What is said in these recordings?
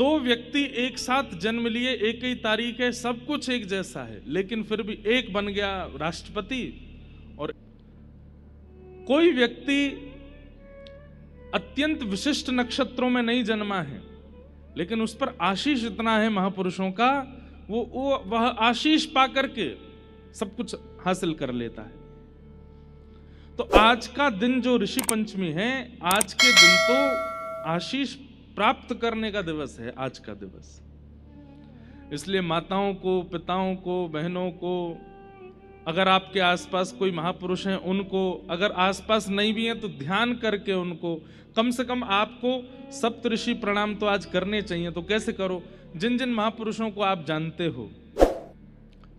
दो व्यक्ति एक साथ जन्म लिए, एक ही तारीख है, सब कुछ एक जैसा है, लेकिन फिर भी एक बन गया राष्ट्रपति। और कोई व्यक्ति अत्यंत विशिष्ट नक्षत्रों में नहीं जन्मा है, लेकिन उस पर आशीष इतना है महापुरुषों का, वह आशीष पाकर के सब कुछ हासिल कर लेता है। तो आज का दिन जो ऋषि पंचमी है, आज के दिन तो आशीष प्राप्त करने का दिवस है आज का दिवस। इसलिए माताओं को, पिताओं को, बहनों को, अगर आपके आसपास कोई महापुरुष हैं उनको, अगर आसपास नहीं भी हैं तो ध्यान करके उनको, कम से कम आपको सप्तऋषि प्रणाम तो आज करने चाहिए। तो कैसे करो? जिन जिन महापुरुषों को आप जानते हो,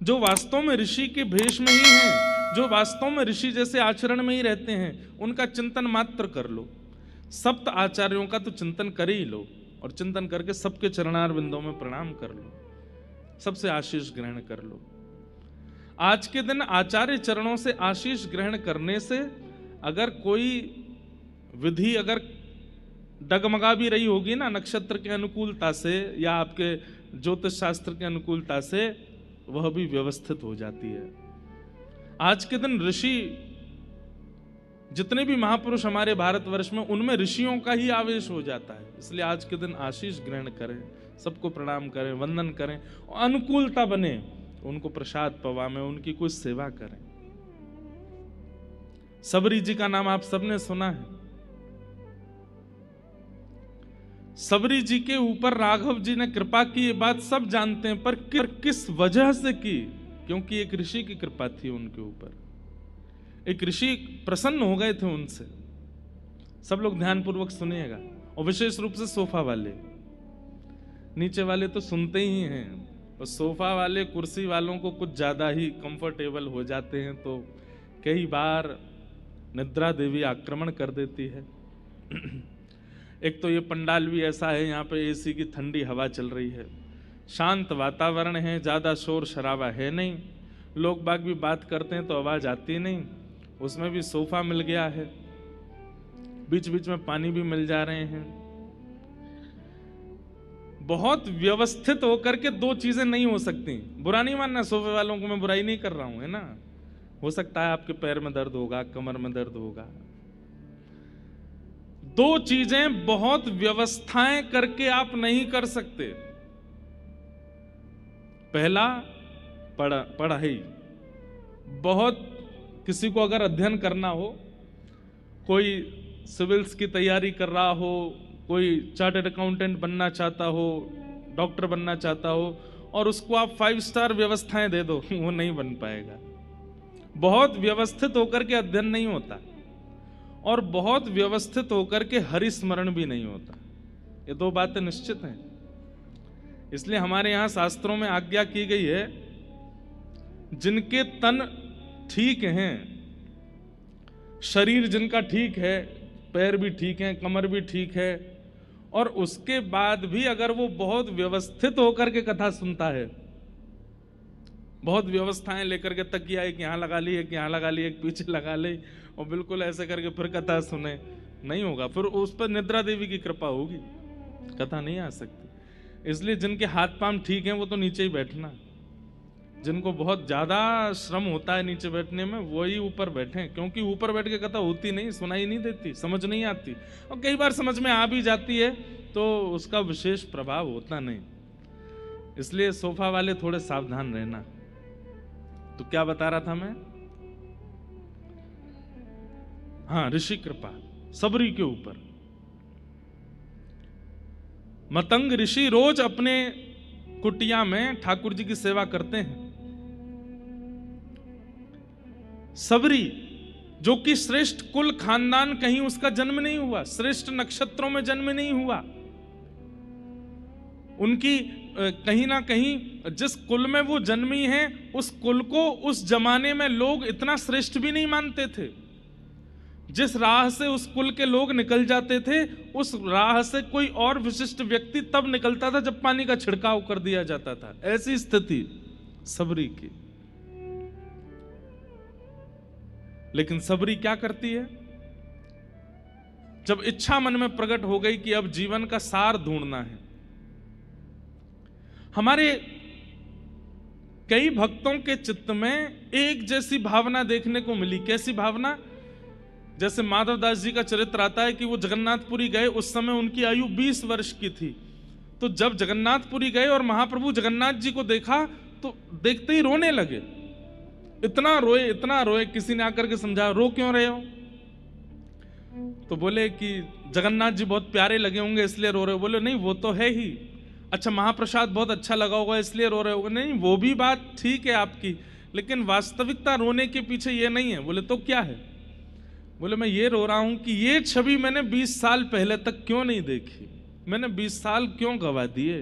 जो वास्तव में ऋषि के भेष में ही हैं, जो वास्तव में ऋषि जैसे आचरण में ही रहते हैं, उनका चिंतन मात्र कर लो। सप्त आचार्यों का तो चिंतन कर ही लो, और चिंतन करके सबके चरणार बिंदों में प्रणाम कर लो, सबसे आशीष ग्रहण कर लो। आज के दिन आचार्य चरणों से आशीष ग्रहण करने से अगर कोई विधि अगर डगमगा भी रही होगी ना, नक्षत्र के अनुकूलता से या आपके ज्योतिष शास्त्र के अनुकूलता से, वह भी व्यवस्थित हो जाती है। आज के दिन ऋषि, जितने भी महापुरुष हमारे भारतवर्ष में, उनमें ऋषियों का ही आवेश हो जाता है। इसलिए आज के दिन आशीष ग्रहण करें, सबको प्रणाम करें, वंदन करें, और अनुकूलता बने उनको प्रसाद पवामें, उनकी कुछ सेवा करें। सबरी जी का नाम आप सबने सुना है। सबरी जी के ऊपर राघव जी ने कृपा की, ये बात सब जानते हैं, पर किस वजह से की? क्योंकि एक ऋषि की कृपा थी उनके ऊपर। एक ऋषि प्रसन्न हो गए थे उनसे। सब लोग ध्यानपूर्वक सुनिएगा, और विशेष रूप से सोफा वाले, नीचे वाले तो सुनते ही हैं, और सोफा वाले कुर्सी वालों को कुछ ज्यादा ही कंफर्टेबल हो जाते हैं, तो कई बार निद्रा देवी आक्रमण कर देती है। एक तो ये पंडाल भी ऐसा है, यहाँ पे एसी की ठंडी हवा चल रही है, शांत वातावरण है, ज्यादा शोर शराबा है नहीं, लोग बाग भी बात करते हैं तो आवाज आती नहीं, उसमें भी सोफा मिल गया है, बीच बीच में पानी भी मिल जा रहे हैं। बहुत व्यवस्थित होकर के दो चीजें नहीं हो सकती। बुरा नहीं मानना, सोफे वालों को मैं बुराई नहीं कर रहा हूं, है ना। हो सकता है आपके पैर में दर्द होगा, कमर में दर्द होगा। दो चीजें बहुत व्यवस्थाएं करके आप नहीं कर सकते। पहला पढ़ाई। बहुत किसी को अगर अध्ययन करना हो, कोई सिविल्स की तैयारी कर रहा हो, कोई चार्टर्ड अकाउंटेंट बनना चाहता हो, डॉक्टर बनना चाहता हो, और उसको आप 5 स्टार व्यवस्थाएं दे दो, वो नहीं बन पाएगा। बहुत व्यवस्थित होकर के अध्ययन नहीं होता, और बहुत व्यवस्थित होकर के हरिस्मरण भी नहीं होता। ये दो बातें निश्चित हैं। इसलिए हमारे यहां शास्त्रों में आज्ञा की गई है, जिनके तन ठीक हैं, शरीर जिनका ठीक है, पैर भी ठीक है, कमर भी ठीक है, और उसके बाद भी अगर वो बहुत व्यवस्थित होकर के कथा सुनता है, बहुत व्यवस्थाएं लेकर के, तकिया एक यहाँ लगा ली, एक यहाँ लगा ली, एक पीछे लगा ली, और बिल्कुल ऐसे करके फिर कथा सुने, नहीं होगा। फिर उस पर निद्रा देवी की कृपा होगी, कथा नहीं आ सकती। इसलिए जिनके हाथ पांव ठीक हैं वो तो नीचे ही बैठना, जिनको बहुत ज्यादा श्रम होता है नीचे बैठने में, वही ऊपर बैठे, क्योंकि ऊपर बैठ के कथा होती नहीं, सुनाई नहीं देती, समझ नहीं आती, और कई बार समझ में आ भी जाती है तो उसका विशेष प्रभाव होता नहीं। इसलिए सोफा वाले थोड़े सावधान रहना। तो क्या बता रहा था मैं? हाँ, ऋषि कृपा सबरी के ऊपर। मतंग ऋषि रोज अपने कुटिया में ठाकुर जी की सेवा करते हैं। सबरी, जो कि श्रेष्ठ कुल खानदान, कहीं उसका जन्म नहीं हुआ, श्रेष्ठ नक्षत्रों में जन्म नहीं हुआ, उनकी कहीं ना कहीं जिस कुल में वो जन्मी हैं, उस कुल को उस जमाने में लोग इतना श्रेष्ठ भी नहीं मानते थे। जिस राह से उस कुल के लोग निकल जाते थे, उस राह से कोई और विशिष्ट व्यक्ति तब निकलता था जब पानी का छिड़काव कर दिया जाता था। ऐसी स्थिति सबरी की। लेकिन सबरी क्या करती है? जब इच्छा मन में प्रकट हो गई कि अब जीवन का सार ढूंढना है, हमारे कई भक्तों के चित्त में एक जैसी भावना देखने को मिली। कैसी भावना? जैसे माधवदास जी का चरित्र आता है कि वो जगन्नाथपुरी गए, उस समय उनकी आयु 20 वर्ष की थी। तो जब जगन्नाथपुरी गए और महाप्रभु जगन्नाथ जी को देखा तो देखते ही रोने लगे। इतना रोए, किसी ने आकर के समझा, रो क्यों रहे हो? तो बोले कि जगन्नाथ जी बहुत प्यारे लगे होंगे इसलिए रो रहे हो। बोले नहीं, वो तो है ही। अच्छा, महाप्रसाद बहुत अच्छा लगा होगा इसलिए रो रहे हो? नहीं, वो भी बात ठीक है आपकी, लेकिन वास्तविकता रोने के पीछे ये नहीं है। बोले तो क्या है? बोले मैं ये रो रहा हूं कि ये छवि मैंने 20 साल पहले तक क्यों नहीं देखी, मैंने 20 साल क्यों गवा दिए,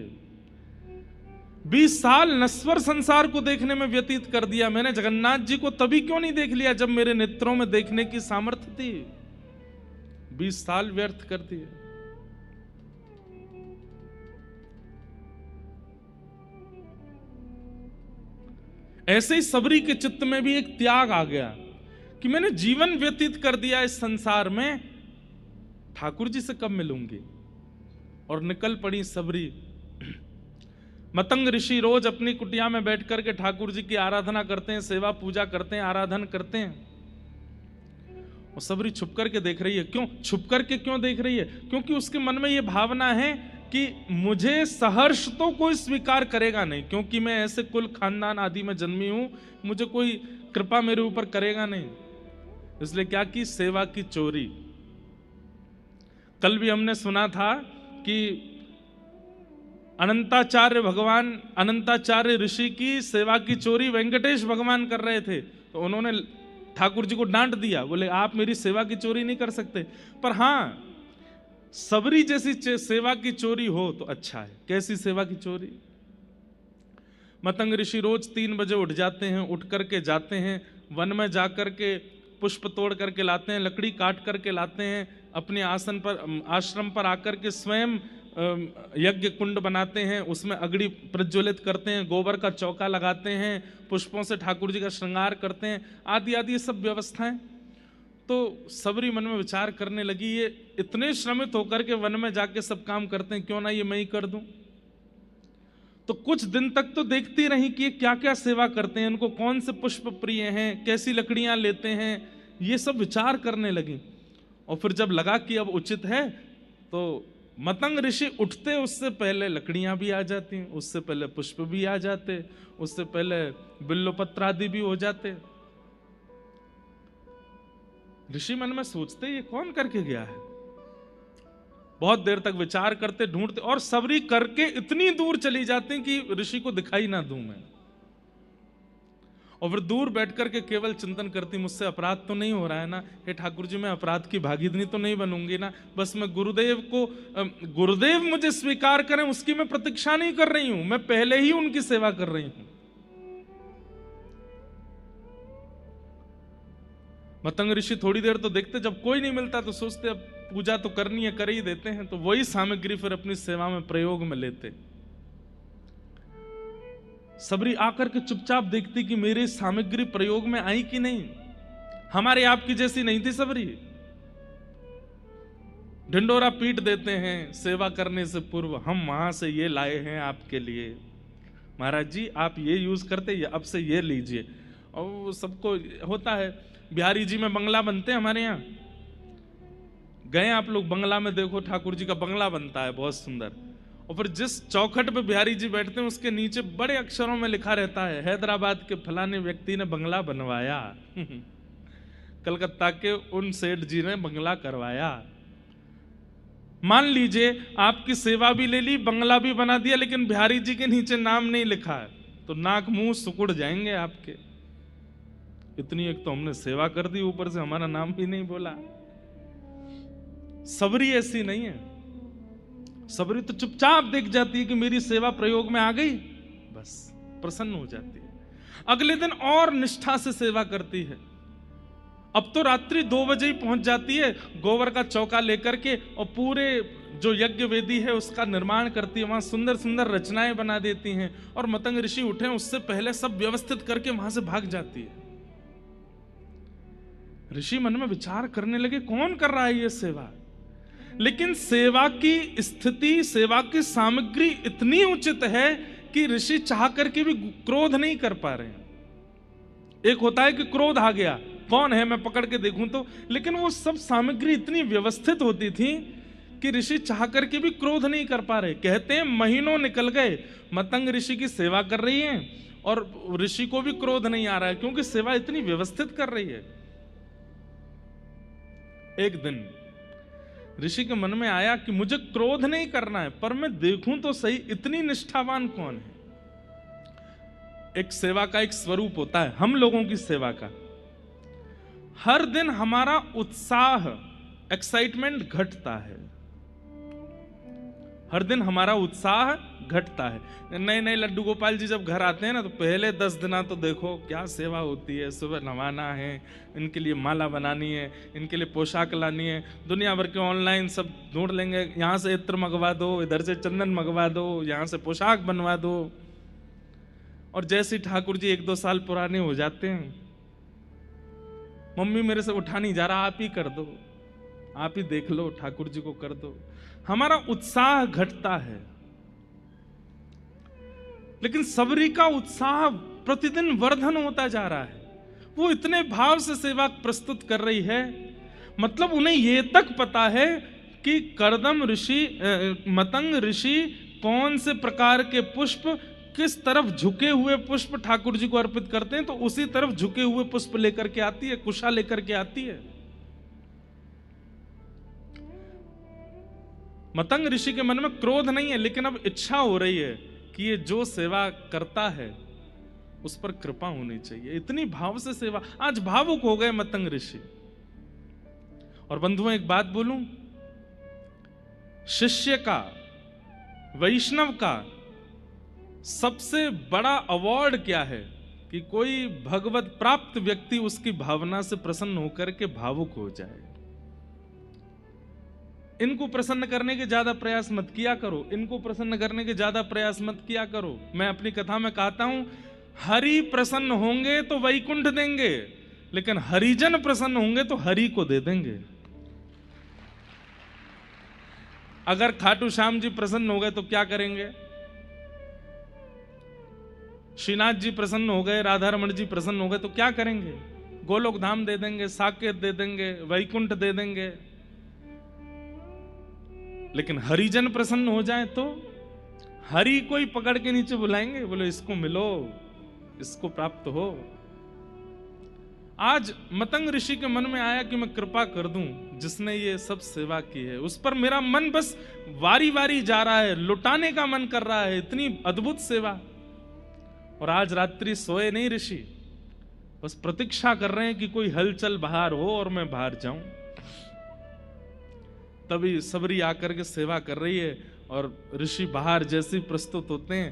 20 साल नश्वर संसार को देखने में व्यतीत कर दिया। मैंने जगन्नाथ जी को तभी क्यों नहीं देख लिया जब मेरे नेत्रों में देखने की सामर्थ्य थी। 20 साल व्यर्थ कर दिए। ऐसे ही सबरी के चित्त में भी एक त्याग आ गया कि मैंने जीवन व्यतीत कर दिया इस संसार में, ठाकुर जी से कब मिलूंगी। और निकल पड़ी सबरी। मतंग ऋषि रोज अपनी कुटिया में बैठ करके ठाकुर जी की आराधना करते हैं, सेवा पूजा करते हैं, आराधन करते हैं। और सबरी छुप करके देख रही है। क्यों छुप करके क्यों देख रही है? क्योंकि उसके मन में यह भावना है कि मुझे सहर्ष तो कोई स्वीकार करेगा नहीं, क्योंकि मैं ऐसे कुल खानदान आदि में जन्मी हूं, मुझे कोई कृपा मेरे ऊपर करेगा नहीं। इसलिए क्या की? सेवा की चोरी। कल भी हमने सुना था कि अनंताचार्य ऋषि की सेवा की चोरी वेंकटेश भगवान कर रहे थे, तो उन्होंने ठाकुर जी को डांट दिया। बोले आप मेरी सेवा की चोरी नहीं कर सकते। पर हां, सबरी जैसी सेवा की चोरी हो तो अच्छा है। कैसी सेवा की चोरी? मतंग ऋषि रोज 3 बजे उठ जाते हैं, उठ करके जाते हैं वन में, जाकर के पुष्प तोड़ करके लाते हैं, लकड़ी काट करके लाते हैं, अपने आश्रम पर आकर के स्वयं यज्ञ कुंड बनाते हैं, उसमें अग्नि प्रज्वलित करते हैं, गोबर का चौका लगाते हैं, पुष्पों से ठाकुर जी का श्रृंगार करते हैं, आदि आदि ये सब व्यवस्थाएं। तो सबरी मन में विचार करने लगी, ये इतने श्रमित होकर के वन में जाके सब काम करते हैं, क्यों ना ये मैं ही कर दूं। तो कुछ दिन तक तो देखती रही कि ये क्या क्या सेवा करते हैं, इनको कौन से पुष्प प्रिय हैं, कैसी लकड़ियां लेते हैं, ये सब विचार करने लगी। और फिर जब लगा कि अब उचित है, तो मतंग ऋषि उठते उससे पहले लकड़ियां भी आ जाती, उससे पहले पुष्प भी आ जाते, उससे पहले बिल्वपत्र आदि भी हो जाते। ऋषि मन में सोचते ये कौन करके गया है। बहुत देर तक विचार करते, ढूंढते, और सबरी करके इतनी दूर चली जाती कि ऋषि को दिखाई ना दूं मैं। और फिर दूर बैठ करके केवल चिंतन करती, मुझसे अपराध तो नहीं हो रहा है ना, हे ठाकुर जी मैं अपराध की भागीदारी तो नहीं बनूंगी ना, बस मैं गुरुदेव मुझे स्वीकार करें उसकी मैं प्रतीक्षा नहीं कर रही हूं, मैं पहले ही उनकी सेवा कर रही हूं। मतंग ऋषि थोड़ी देर तो देखते, जब कोई नहीं मिलता तो सोचते अब पूजा तो करनी है, कर ही देते हैं। तो वही सामग्री फिर अपनी सेवा में प्रयोग में लेते। सबरी आकर के चुपचाप देखती कि मेरी सामग्री प्रयोग में आई कि नहीं। हमारे आपकी जैसी नहीं थी सबरी। ढिंडोरा पीट देते हैं सेवा करने से पूर्व, हम वहां से ये लाए हैं आपके लिए, महाराज जी आप ये यूज करते, अब से ये लीजिए। और सबको होता है, बिहारी जी में बंगला बनते हैं हमारे यहाँ, गए आप लोग बंगला में देखो, ठाकुर जी का बंगला बनता है बहुत सुंदर। और फिर जिस चौखट पे बिहारी जी बैठते हैं उसके नीचे बड़े अक्षरों में लिखा रहता है, हैदराबाद के फलाने व्यक्ति ने बंगला बनवाया, कलकत्ता के उन सेठ जी ने बंगला करवाया। मान लीजिए आपकी सेवा भी ले ली, बंगला भी बना दिया, लेकिन बिहारी जी के नीचे नाम नहीं लिखा है, तो नाक मुंह सुकुड़ जाएंगे आपके। इतनी एक तो हमने सेवा कर दी, ऊपर से हमारा नाम भी नहीं बोला। सबरी ऐसी नहीं है। सबरी तो चुपचाप देख जाती है कि मेरी सेवा प्रयोग में आ गई, बस प्रसन्न हो जाती है। अगले दिन और निष्ठा से सेवा करती है। अब तो रात्रि 2 बजे ही पहुंच जाती है, गोबर का चौका लेकर के, और पूरे जो यज्ञ वेदी है उसका निर्माण करती है, वहां सुंदर सुंदर रचनाएं बना देती हैं। और मतंग ऋषि उठे उससे पहले सब व्यवस्थित करके वहां से भाग जाती है। ऋषि मन में विचार करने लगे कौन कर रहा है ये सेवा, लेकिन सेवा की स्थिति, सेवा की सामग्री इतनी उचित है कि ऋषि चाह करके भी क्रोध नहीं कर पा रहे हैं। एक होता है कि क्रोध आ गया, कौन है मैं पकड़ के देखूं तो, लेकिन वो सब सामग्री इतनी व्यवस्थित होती थी कि ऋषि चाह करके भी क्रोध नहीं कर पा रहे। कहते हैं महीनों निकल गए, मतंग ऋषि की सेवा कर रही है और ऋषि को भी क्रोध नहीं आ रहा है, क्योंकि सेवा इतनी व्यवस्थित कर रही है। एक दिन ऋषि के मन में आया कि मुझे क्रोध नहीं करना है, पर मैं देखूं तो सही इतनी निष्ठावान कौन है। एक सेवा का एक स्वरूप होता है, हम लोगों की सेवा का, हर दिन हमारा उत्साह, एक्साइटमेंट घटता है, हर दिन हमारा उत्साह घटता है। नए नए लड्डू गोपाल जी जब घर आते हैं ना, तो पहले 10 दिन तो देखो क्या सेवा होती है। सुबह नवाना है, इनके लिए माला बनानी है, इनके लिए पोशाक लानी है, दुनिया भर के ऑनलाइन सब ढूंढ लेंगे, यहाँ से इत्र मंगवा दो, इधर से चंदन मंगवा दो, यहाँ से पोशाक बनवा दो। और जैसे ठाकुर जी 1-2 साल पुराने हो जाते हैं, मम्मी मेरे से उठा नहीं जा रहा, आप ही कर दो, आप ही देख लो, ठाकुर जी को कर दो। हमारा उत्साह घटता है। लेकिन सबरी का उत्साह प्रतिदिन वर्धन होता जा रहा है। वो इतने भाव से सेवा प्रस्तुत कर रही है, मतलब उन्हें ये तक पता है कि कर्दम ऋषि, मतंग ऋषि कौन से प्रकार के पुष्प, किस तरफ झुके हुए पुष्प ठाकुर जी को अर्पित करते हैं, तो उसी तरफ झुके हुए पुष्प लेकर के आती है, कुशा लेकर के आती है। मतंग ऋषि के मन में क्रोध नहीं है, लेकिन अब इच्छा हो रही है कि ये जो सेवा करता है उस पर कृपा होनी चाहिए। इतनी भाव से सेवा, आज भावुक हो गए मतंग ऋषि। और बंधुओं एक बात बोलूं, शिष्य का, वैष्णव का सबसे बड़ा अवार्ड क्या है कि कोई भगवत प्राप्त व्यक्ति उसकी भावना से प्रसन्न होकर के भावुक हो जाए। इनको प्रसन्न करने के ज्यादा प्रयास मत किया करो, इनको प्रसन्न करने के ज्यादा प्रयास मत किया करो। मैं अपनी कथा में कहता हूं, हरि प्रसन्न होंगे तो वैकुंठ देंगे, लेकिन हरिजन प्रसन्न होंगे तो हरि को दे देंगे। अगर खाटू श्याम जी प्रसन्न हो गए तो क्या करेंगे? श्रीनाथ जी प्रसन्न हो गए, राधा रमण जी प्रसन्न हो गए तो क्या करेंगे? गोलोक धाम दे देंगे, साकेत दे देंगे, वैकुंठ दे देंगे। लेकिन हरिजन प्रसन्न हो जाए तो हरि को ही पकड़ के नीचे बुलाएंगे, बोले इसको मिलो, इसको प्राप्त हो। आज मतंग ऋषि के मन में आया कि मैं कृपा कर दूं जिसने ये सब सेवा की है, उस पर मेरा मन बस वारी वारी जा रहा है, लुटाने का मन कर रहा है, इतनी अद्भुत सेवा। और आज रात्रि सोए नहीं ऋषि, बस प्रतीक्षा कर रहे हैं कि कोई हलचल बाहर हो और मैं बाहर जाऊं। तभी सबरी आकर के सेवा कर रही है और ऋषि बाहर जैसे प्रस्तुत होते हैं,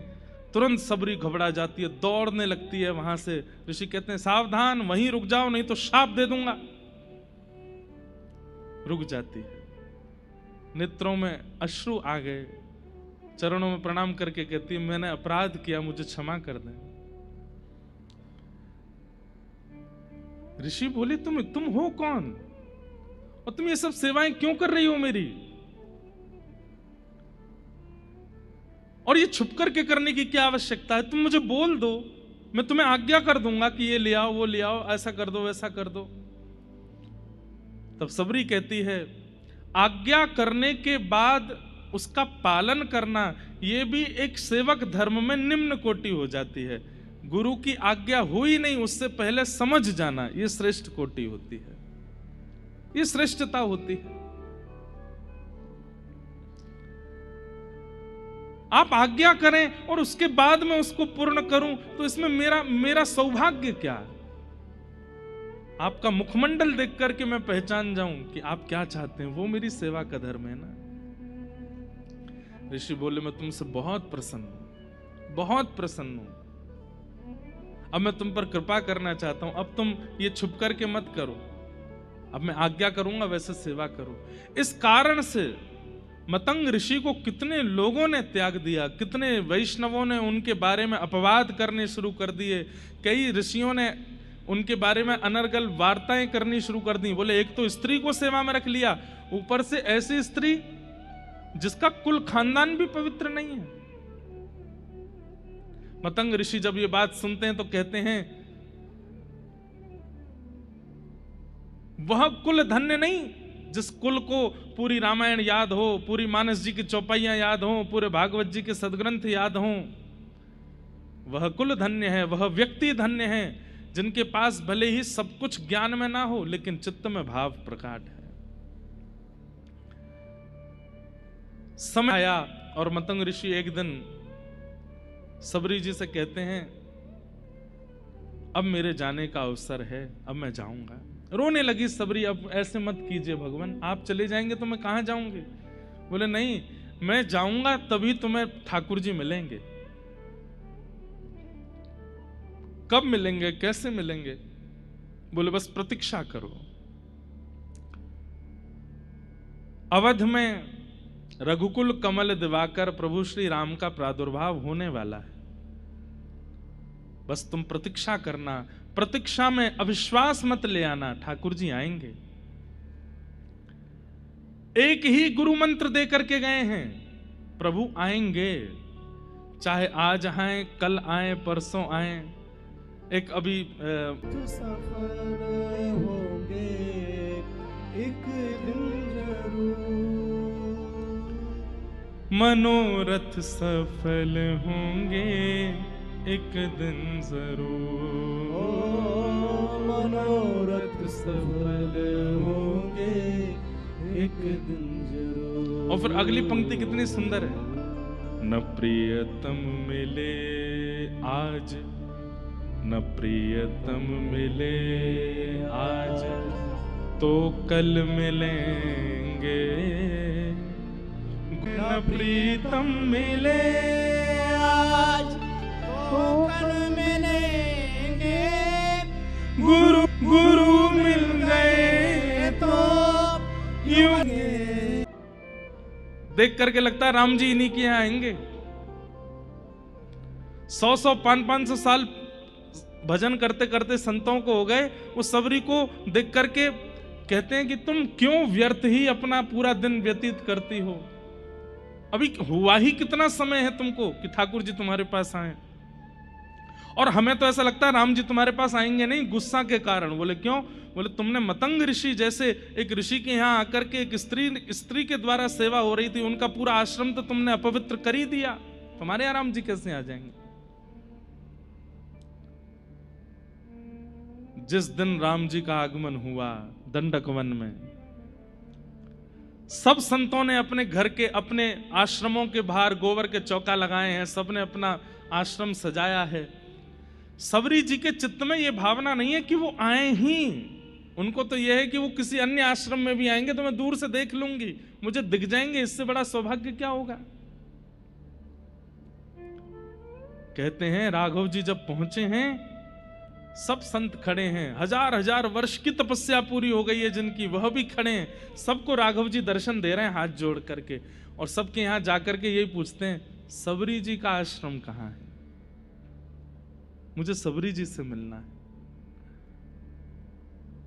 तुरंत सबरी घबरा जाती है, दौड़ने लगती है वहां से। ऋषि कहते हैं सावधान, वहीं रुक जाओ नहीं तो शाप दे दूंगा। रुक जाती है, नेत्रों में अश्रु आ गए, चरणों में प्रणाम करके कहती है मैंने अपराध किया, मुझे क्षमा कर दें। ऋषि बोले तुम हो कौन और तुम ये सब सेवाएं क्यों कर रही हो मेरी? और ये छुप करके करने की क्या आवश्यकता है? तुम मुझे बोल दो, मैं तुम्हें आज्ञा कर दूंगा कि ये ले आओ, वो ले आओ, ऐसा कर दो, वैसा कर दो। तब सबरी कहती है आज्ञा करने के बाद उसका पालन करना, यह भी एक सेवक धर्म में निम्न कोटि हो जाती है। गुरु की आज्ञा हुई नहीं, उससे पहले समझ जाना, यह श्रेष्ठ कोटि होती है, ये श्रेष्ठता होती है। आप आज्ञा करें और उसके बाद में उसको पूर्ण करूं तो इसमें मेरा सौभाग्य क्या है? आपका मुखमंडल देख करके मैं पहचान जाऊं कि आप क्या चाहते हैं, वो मेरी सेवा का धर्म है ना। ऋषि बोले मैं तुमसे बहुत प्रसन्न हूं, बहुत प्रसन्न हूं। अब मैं तुम पर कृपा करना चाहता हूं, अब तुम ये छुप करके मत करो, अब मैं आज्ञा करूंगा वैसे सेवा करो। इस कारण से मतंग ऋषि को कितने लोगों ने त्याग दिया, कितने वैष्णवों ने उनके बारे में अपवाद करने शुरू कर दिए, कई ऋषियों ने उनके बारे में अनर्गल वार्ताएं करनी शुरू कर दी। बोले एक तो स्त्री को सेवा में रख लिया, ऊपर से ऐसी स्त्री जिसका कुल खानदान भी पवित्र नहीं है। मतंग ऋषि जब ये बात सुनते हैं तो कहते हैं वह कुल धन्य नहीं जिस कुल को पूरी रामायण याद हो, पूरी मानस जी की चौपाइयां याद हो, पूरे भागवत जी के सदग्रंथ याद हो। वह कुल धन्य है, वह व्यक्ति धन्य है जिनके पास भले ही सब कुछ ज्ञान में ना हो लेकिन चित्त में भाव प्रकट है। समय आया और मतंग ऋषि एक दिन सबरी जी से कहते हैं अब मेरे जाने का अवसर है, अब मैं जाऊंगा। रोने लगी सबरी, अब ऐसे मत कीजिए भगवान, आप चले जाएंगे तो मैं कहां जाऊंगी। बोले नहीं, मैं जाऊंगा तभी तुम्हें ठाकुर जी मिलेंगे। कब मिलेंगे, कैसे मिलेंगे? बोले बस प्रतीक्षा करो। अवध में रघुकुल कमल दिवाकर प्रभु श्री राम का प्रादुर्भाव होने वाला है, बस तुम प्रतीक्षा करना। प्रतीक्षा में अविश्वास मत ले आना, ठाकुर जी आएंगे। एक ही गुरु मंत्र दे करके गए हैं, प्रभु आएंगे, चाहे आज आए, कल आए, परसों आए। एक अभी सफल होंगे एक दिन जरूर, मनोरथ सफल होंगे एक दिन जरूर। मनोरथ सफल होंगे एक दिन जरूर। और फिर अगली पंक्ति कितनी सुंदर है, न प्रियतम मिले आज, न प्रियतम मिले आज, तो कल मिलेंगे। न प्रीतम मिले आज तो कल मिलेंगे, गुरु गुरु मिल गए तो यूं। देख करके लगता है राम जी इन्हीं के यहां आएंगे। 100 500 साल भजन करते करते संतों को हो गए। उस सबरी को देख करके कहते हैं कि तुम क्यों व्यर्थ ही अपना पूरा दिन व्यतीत करती हो, अभी हुआ ही कितना समय है तुमको कि ठाकुर जी तुम्हारे पास आए। और हमें तो ऐसा लगता है राम जी तुम्हारे पास आएंगे नहीं, गुस्सा के कारण। बोले क्यों? बोले तुमने मतंग ऋषि जैसे एक ऋषि के यहां आकर के एक स्त्री के द्वारा सेवा हो रही थी, उनका पूरा आश्रम तो तुमने अपवित्र कर ही दिया, तुम्हारे यहां राम जी कैसे आ जाएंगे? जिस दिन राम जी का आगमन हुआ दंडक वन में, सब संतों ने अपने घर के, अपने आश्रमों के बाहर गोबर के चौका लगाए हैं, सबने अपना आश्रम सजाया है। सबरी जी के चित्त में यह भावना नहीं है कि वो आए ही, उनको तो यह है कि वो किसी अन्य आश्रम में भी आएंगे तो मैं दूर से देख लूंगी, मुझे दिख जाएंगे, इससे बड़ा सौभाग्य क्या होगा। कहते हैं राघव जी जब पहुंचे हैं, सब संत खड़े हैं, हजार हजार वर्ष की तपस्या पूरी हो गई है जिनकी, वह भी खड़े हैं। सबको राघव जी दर्शन दे रहे हैं हाथ जोड़ करके, और सबके यहां जाकर के यही पूछते हैं सबरी जी का आश्रम कहां है, मुझे सबरी जी से मिलना है।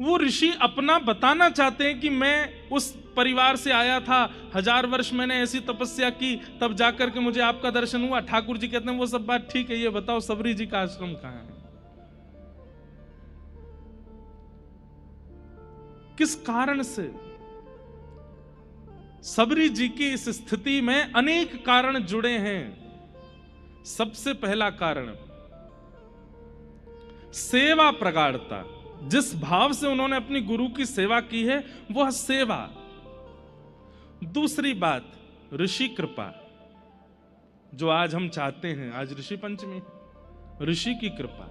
वो ऋषि अपना बताना चाहते हैं कि मैं उस परिवार से आया था, 1000 वर्ष मैंने ऐसी तपस्या की, तब जाकर के मुझे आपका दर्शन हुआ। ठाकुर जी कहते हैं वो सब बात ठीक है, ये बताओ सबरी जी का आश्रम कहां है। किस कारण से? सबरी जी की इस स्थिति में अनेक कारण जुड़े हैं। सबसे पहला कारण सेवा प्रगाढ़ता, जिस भाव से उन्होंने अपनी गुरु की सेवा की है वह सेवा। दूसरी बात ऋषि कृपा, जो आज हम चाहते हैं, आज ऋषि पंचमी, ऋषि की कृपा,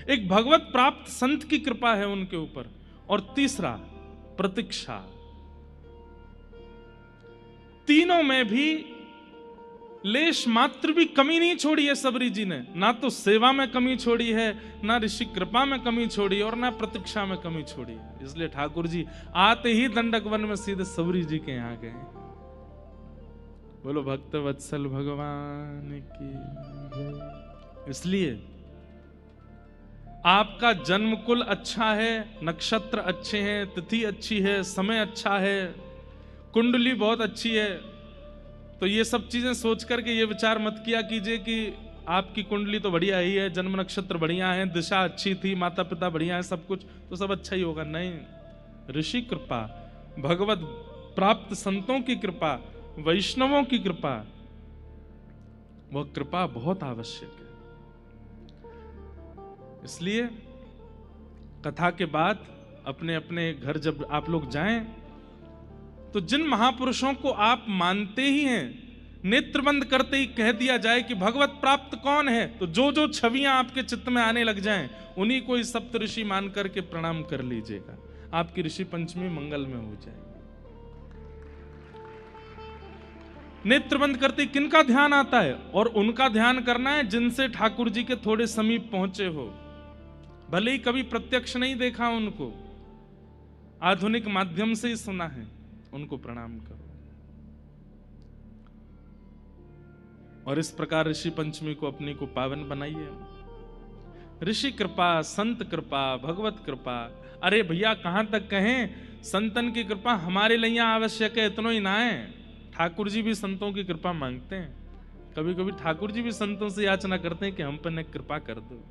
एक भगवत प्राप्त संत की कृपा है उनके ऊपर। और तीसरा प्रतीक्षा। तीनों में भी लेश मात्र भी कमी नहीं छोड़ी है सबरी जी ने, ना तो सेवा में कमी छोड़ी है, ना ऋषि कृपा में कमी छोड़ी, और ना प्रतीक्षा में कमी छोड़ी है। इसलिए ठाकुर जी आते ही दंडक वन में सीधे सबरी जी के यहां गए। बोलो भक्त वत्सल भगवान की। इसलिए आपका जन्म कुल अच्छा है, नक्षत्र अच्छे हैं, तिथि अच्छी है, समय अच्छा है, कुंडली बहुत अच्छी है, तो ये सब चीजें सोच करके ये विचार मत किया कीजिए कि आपकी कुंडली तो बढ़िया ही है, जन्म नक्षत्र बढ़िया है, दिशा अच्छी थी, माता पिता बढ़िया है, सब कुछ तो सब अच्छा ही होगा। नहीं, ऋषि कृपा, भगवत प्राप्त संतों की कृपा, वैष्णवों की कृपा, वह कृपा बहुत आवश्यक है। इसलिए कथा के बाद अपने अपने घर जब आप लोग जाएं तो जिन महापुरुषों को आप मानते ही हैं, नेत्र बंद करते ही कह दिया जाए कि भगवत प्राप्त कौन है, तो जो जो छवियां आपके चित्त में आने लग जाएं, उन्हीं को इस सप्तऋषि मान करके प्रणाम कर लीजिएगा। आपकी ऋषि पंचमी मंगल में हो जाएगी। नेत्र बंद करते ही किनका ध्यान आता है? और उनका ध्यान करना है जिनसे ठाकुर जी के थोड़े समीप पहुंचे हो, भले ही कभी प्रत्यक्ष नहीं देखा उनको, आधुनिक माध्यम से ही सुना है, उनको प्रणाम करो। और इस प्रकार ऋषि पंचमी को अपने को पावन बनाइए। ऋषि कृपा, संत कृपा, भगवत कृपा, अरे भैया कहां तक कहें, संतन की कृपा हमारे लिए आवश्यक है, इतना ही ना है। ठाकुर जी भी संतों की कृपा मांगते हैं, कभी कभी ठाकुर जी भी संतों से याचना करते हैं कि हम पर कृपा कर दो।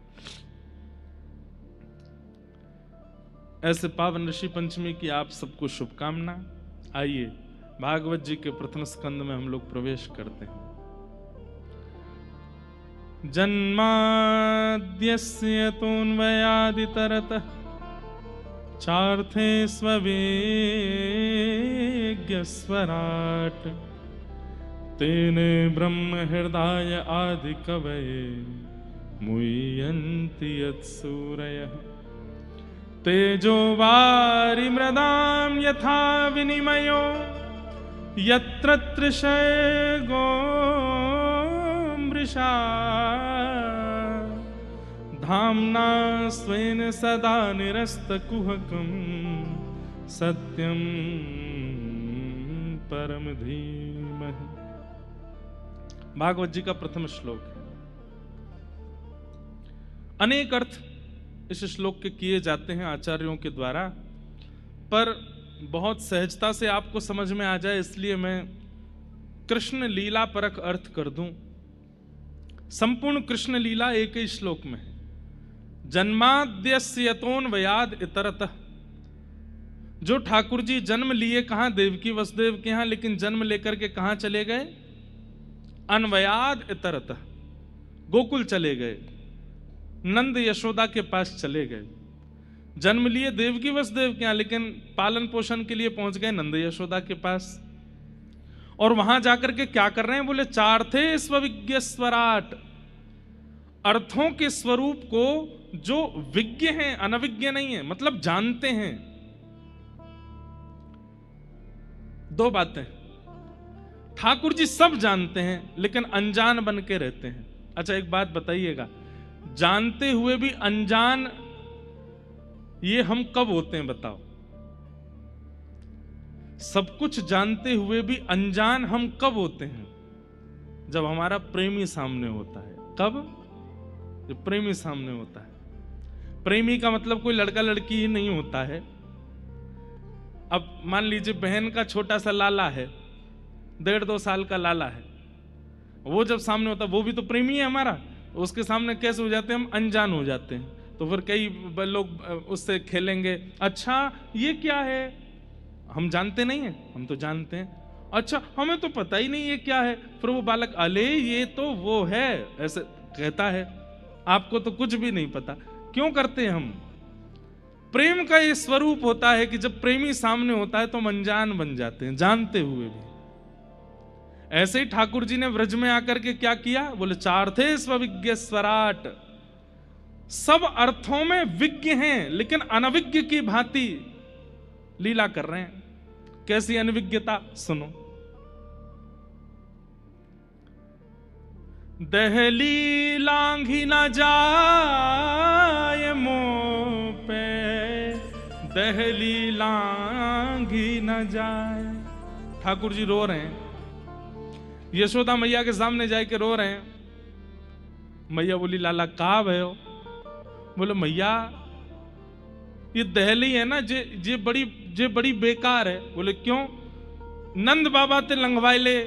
ऐसे पावन ऋषि पंचमी की आप सबको शुभकामना। आइए भागवत जी के प्रथम स्कंद में हम लोग प्रवेश करते हैं। जन्माद्यस्य तोन्वयादितरतः चार्थे स्ववेग्यस्वराट् तेने ब्रह्म हृदय आदि कवये मुह्यन्ति यत्सूरयः तेजो वारिमृदां यथा विनिमयो यत्र तृषर्गो मृषा धाम्ना स्वेन सदा निरस्तकुहकं सत्यं परम धीमहि। भागवत जी का प्रथम श्लोक है। अनेक अर्थ इस श्लोक के किए जाते हैं आचार्यों के द्वारा, पर बहुत सहजता से आपको समझ में आ जाए इसलिए मैं कृष्ण लीला परक अर्थ कर दूं। संपूर्ण कृष्ण लीला एक ही श्लोक में है। जन्माद्यस्य यतोन्वयाद इतरतः, जो ठाकुर जी जन्म लिए कहां? देवकी वसुदेव के यहां, लेकिन जन्म लेकर के कहां चले गए? अन्वयाद इतरतः, गोकुल चले गए, नंद यशोदा के पास चले गए। जन्म लिए देवकी वसुदेव के यहां, लेकिन पालन पोषण के लिए पहुंच गए नंद यशोदा के पास। और वहां जाकर के क्या कर रहे हैं? बोले चार्थे स्वविज्ञ स्वराट, अर्थों के स्वरूप को जो विज्ञ हैं, अनविज्ञ नहीं है, मतलब जानते हैं। दो बातें, ठाकुर जी सब जानते हैं लेकिन अनजान बन के रहते हैं। अच्छा एक बात बताइएगा, जानते हुए भी अनजान ये हम कब होते हैं बताओ? सब कुछ जानते हुए भी अनजान हम कब होते हैं? जब हमारा प्रेमी सामने होता है। कब? जब प्रेमी सामने होता है। प्रेमी का मतलब कोई लड़का लड़की ही नहीं होता है। अब मान लीजिए बहन का छोटा सा लाला है, 1.5-2 साल का लाला है, वो जब सामने होता है वो भी तो प्रेमी है हमारा। उसके सामने कैसे हो जाते हैं? हम अनजान हो जाते हैं। तो फिर कई लोग उससे खेलेंगे, अच्छा ये क्या है, हम जानते नहीं है, हम तो जानते हैं, अच्छा हमें तो पता ही नहीं ये क्या है। फिर वो बालक अले ये तो वो है ऐसे कहता है, आपको तो कुछ भी नहीं पता। क्यों करते हैं हम? प्रेम का ये स्वरूप होता है कि जब प्रेमी सामने होता है तो हम अनजान बन जाते हैं, जानते हुए भी। ऐसे ही ठाकुर जी ने व्रज में आकर के क्या किया? बोले चार्थे स्वविज्ञ स्वराट, सब अर्थों में विज्ञ हैं लेकिन अनविज्ञ की भांति लीला कर रहे हैं। कैसी अनविज्ञता? सुनो। दहली लांघी ना जाए मुंह पे, दहली लांघी ना जाए। ठाकुर जी रो रहे हैं, यशोदा मैया के सामने जाके रो रहे हैं। मैया बोली लाला का भयो? बोले मैया ये दहली है ना जे बड़ी बेकार है। बोले क्यों? नंद बाबा ते लंघवाए ले,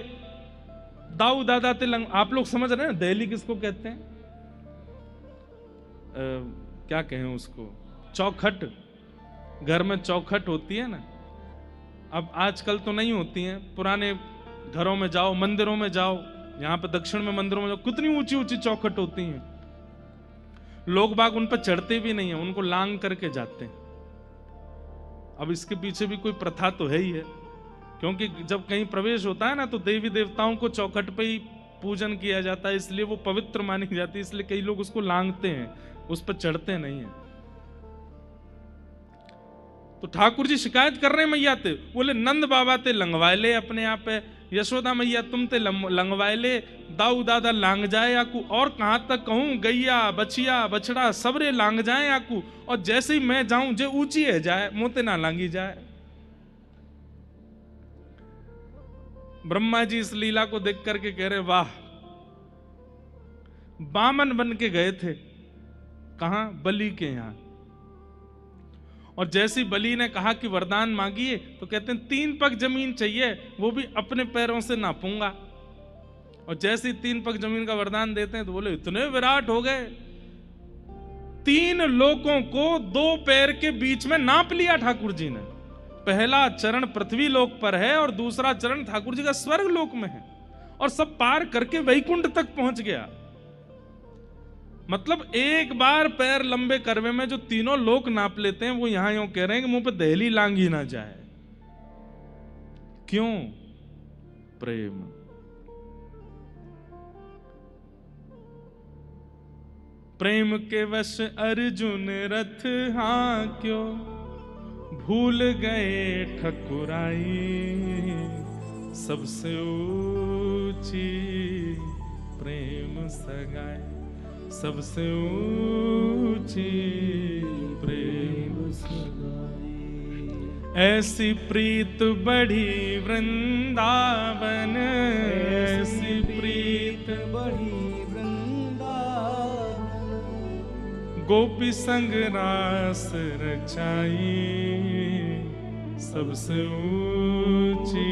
दाऊ दादा ते लंग, आप लोग समझ रहे हैं दहली किसको कहते हैं? क्या कहें उसको, चौखट। घर में चौखट होती है ना, अब आजकल तो नहीं होती हैं, पुराने घरों में जाओ, मंदिरों में जाओ, यहाँ पे दक्षिण में मंदिरों में जाओ, कितनी ऊंची ऊंची चौखट होती हैं। लोग बाग उन पर चढ़ते भी नहीं है, उनको लांग करके जाते हैं। अब इसके पीछे भी कोई प्रथा तो है ही है, क्योंकि जब कहीं प्रवेश होता है ना तो देवी देवताओं को चौखट पे ही पूजन किया जाता है, इसलिए वो पवित्र मानी जाती है, इसलिए कई लोग उसको लांगते हैं, उस पर चढ़ते नहीं है। तो ठाकुर जी शिकायत कर रहे हैं मैया ते, बोले नंद बाबा ते लंगवाए ले अपने आप है, यशोदा मैया तुम ते लंगवाए ले, दाऊ दादा लांग जाए आकू, और कहां तक कहूं, गैया बछिया बछड़ा सबरे लांग जाए आकू, और जैसे ही मैं जाऊं जे ऊंची है जाए, मोते ना लांगी जाए। ब्रह्मा जी इस लीला को देख करके कह रहे वाह, बामन बन के गए थे कहां, बलि के यहां, और जैसी बलि ने कहा कि वरदान मांगिए तो कहते हैं 3 पग जमीन चाहिए, वो भी अपने पैरों से नापूंगा, और जैसे 3 पग जमीन का वरदान देते हैं तो बोले इतने विराट हो गए, 3 लोकों को 2 पैर के बीच में नाप लिया ठाकुर जी ने। पहला चरण पृथ्वी लोक पर है और दूसरा चरण ठाकुर जी का स्वर्ग लोक में है, और सब पार करके वैकुंठ तक पहुंच गया। मतलब एक बार पैर लंबे करवे में जो 3 लोक नाप लेते हैं, वो यहां यूं कह रहे हैं कि मुंह पे दहली लांगी ना जाए। क्यों? प्रेम। प्रेम के वश अर्जुन रथ हांक्यो, भूल गए ठकुराई, सबसे ऊंची प्रेम सगाई, सबसे ऊंची प्रेम सगाई। ऐसी प्रीत बढ़ी वृंदावन, ऐसी प्रीत बढ़ी गोपी संग रास रचाई, सबसे ऊंची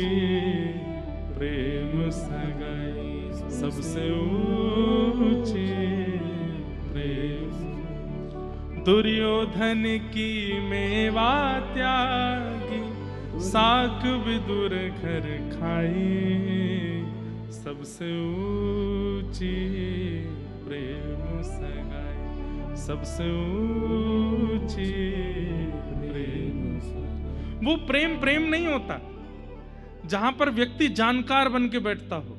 प्रेम सगाई, सबसे ऊंची प्रेम। दुर्योधन की मेवा त्यागी, साक विदुर घर खाई, सबसे ऊंची प्रेम सगाई, सबसे ऊंची प्रेम। वो प्रेम प्रेम नहीं होता जहां पर व्यक्ति जानकार बन के बैठता हो।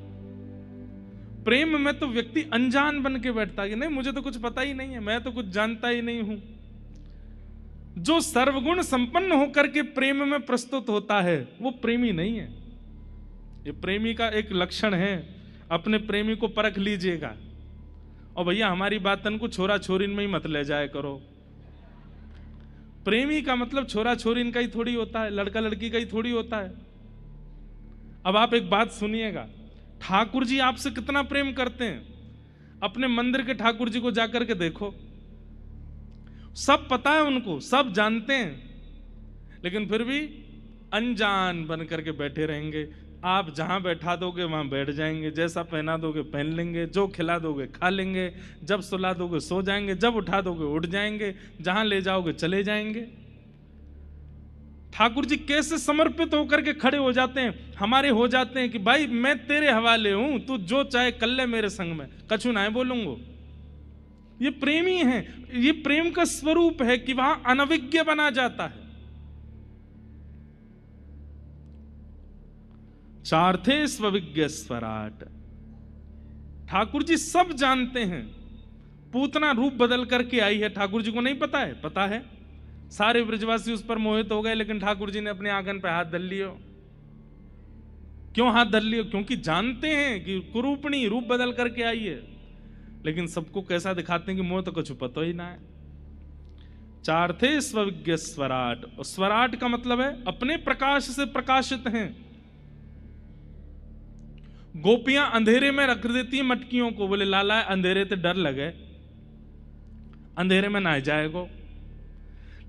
प्रेम में तो व्यक्ति अनजान बन के बैठता है कि नहीं मुझे तो कुछ पता ही नहीं है, मैं तो कुछ जानता ही नहीं हूं। जो सर्वगुण संपन्न होकर के प्रेम में प्रस्तुत होता है वो प्रेमी नहीं है। ये प्रेमी का एक लक्षण है, अपने प्रेमी को परख लीजिएगा। और भैया हमारी बातन को छोरा छोरीन में ही मत ले जाया करो। प्रेमी का मतलब छोरा छोरीन का ही थोड़ी होता है, लड़का लड़की का ही थोड़ी होता है। अब आप एक बात सुनिएगा, ठाकुर जी आपसे कितना प्रेम करते हैं। अपने मंदिर के ठाकुर जी को जाकर के देखो, सब पता है उनको, सब जानते हैं, लेकिन फिर भी अनजान बन करके बैठे रहेंगे। आप जहां बैठा दोगे वहां बैठ जाएंगे, जैसा पहना दोगे पहन लेंगे, जो खिला दोगे खा लेंगे, जब सुला दोगे सो जाएंगे, जब उठा दोगे उठ जाएंगे, जहां ले जाओगे चले जाएंगे। ठाकुर जी कैसे समर्पित होकर के खड़े हो जाते हैं, हमारे हो जाते हैं कि भाई मैं तेरे हवाले हूं, तू जो चाहे कर ले मेरे संग में, कछु ना बोलूंगा। ये प्रेमी है, ये प्रेम का स्वरूप है कि वहां अनविज्ञ बना जाता है। चार्थे स्वविज्ञ स्वराट। ठाकुर जी सब जानते हैं। पूतना रूप बदल करके आई है, ठाकुर जी को नहीं पता है? पता है। सारे ब्रजवासी उस पर मोहित हो गए, लेकिन ठाकुर जी ने अपने आंगन पर हाथ धर लियो। क्यों हाथ धर लियो? क्योंकि जानते हैं कि कुरूपणी रूप बदल करके आई है, लेकिन सबको कैसा दिखाते हैं कि मोह तो कुछ पता ही ना है। चार्थे स्वविज्ञ स्वराट। और स्वराट का मतलब है अपने प्रकाश से प्रकाशित हैं। गोपियां अंधेरे में रख देती हैं मटकियों को, बोले लाला अंधेरे से डर लगे, अंधेरे में ना जाएगो।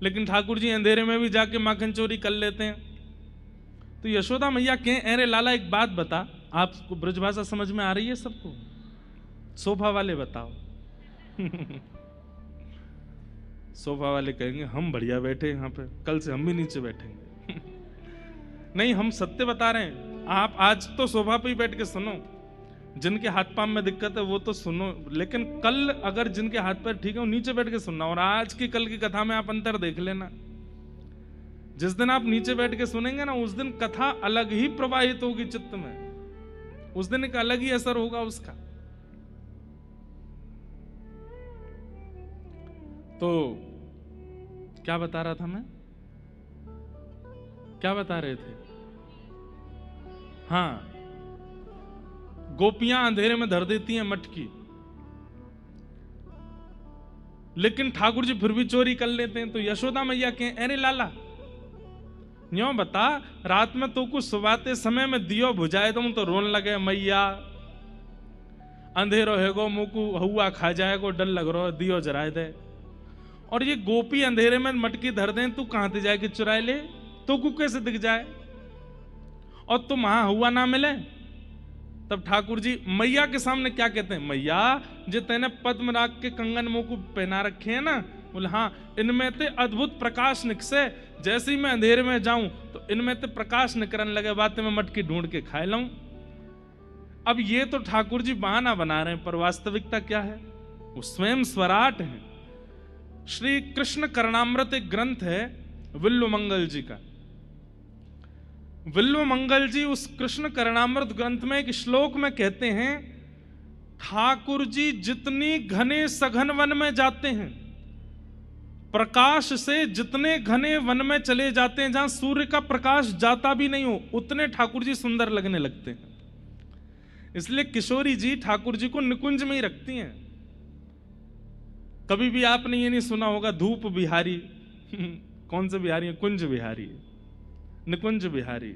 लेकिन ठाकुर जी अंधेरे में भी जाके माखन चोरी कर लेते हैं। तो यशोदा मैया कहें अरे लाला एक बात बता, आपको ब्रजभाषा समझ में आ रही है सबको? सोफा वाले बताओ। सोफा वाले कहेंगे हम बढ़िया बैठे यहाँ पे, कल से हम भी नीचे बैठेंगे। नहीं, हम सत्य बता रहे हैं। आप आज तो सोफा पे ही बैठ के सुनो, जिनके हाथ पांव में दिक्कत है वो तो सुनो, लेकिन कल अगर जिनके हाथ पैर ठीक है वो नीचे बैठ के सुनना। और आज की कल की कथा में आप अंतर देख लेना। जिस दिन आप नीचे बैठ के सुनेंगे ना, उस दिन कथा अलग ही प्रवाहित होगी चित्त में, उस दिन एक अलग ही असर होगा उसका। तो क्या बता रहा था मैं, क्या बता रहे थे? हाँ, गोपियां अंधेरे में धर देती हैं मटकी, लेकिन ठाकुर जी फिर भी चोरी कर लेते हैं। तो यशोदा मैया कहें, अरे लाला न्यों बता, रात में तो कुछ सुबाते समय में दियो बुझाए तुम तो रोन लगे, मैया अंधेरो है गो मुकु हुआ खा जाएगो, डर लग रहा दियो जराए दे। और ये गोपी अंधेरे में मटकी धर दें, तू कहां ते जाए कि चुराए ले, तो कु कैसे दिख जाए और तुम वहां हुआ ना मिले। तब ठाकुर जी मैया के सामने क्या कहते हैं, मैया जो तेने पद्मराग के कंगन मुंह को पहना रखे हैं ना, बोले हाँ, इनमें ते अद्भुत प्रकाश निकसे, जैसे ही मैं अंधेरे में जाऊं तो इनमें ते प्रकाश निकलने लगे, बातें मैं मटकी ढूंढ के खाए लाऊं। अब ये तो ठाकुर जी बहाना बना रहे हैं, पर वास्तविकता क्या है? वो स्वयं स्वराट है। श्री कृष्ण करणामृत एक ग्रंथ है विल्व मंगल जी का। विल्व मंगल जी उस कृष्ण करणामृत ग्रंथ में एक श्लोक में कहते हैं, ठाकुर जी जितनी घने सघन वन में जाते हैं, प्रकाश से जितने घने वन में चले जाते हैं जहां सूर्य का प्रकाश जाता भी नहीं हो, उतने ठाकुर जी सुंदर लगने लगते हैं। इसलिए किशोरी जी ठाकुर जी को निकुंज में ही रखती हैं। कभी भी आपने ये नहीं सुना होगा धूप बिहारी। कौन से बिहारी है? कुंज बिहारी, निकुंज बिहारी।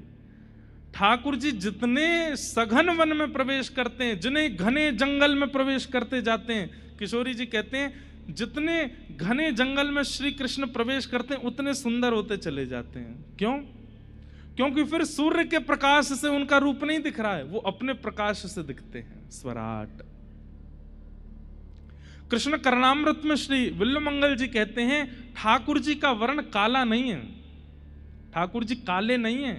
ठाकुर जी जितने सघन वन में प्रवेश करते हैं, जिन्हें घने जंगल में प्रवेश करते जाते हैं, किशोरी जी कहते हैं जितने घने जंगल में श्री कृष्ण प्रवेश करते हैं उतने सुंदर होते चले जाते हैं। क्यों? क्योंकि फिर सूर्य के प्रकाश से उनका रूप नहीं दिख रहा है, वो अपने प्रकाश से दिखते हैं। स्वराट। कृष्ण करणामृत में श्री विल्व मंगल जी कहते हैं, ठाकुर जी का वर्ण काला नहीं है, ठाकुर जी काले नहीं है।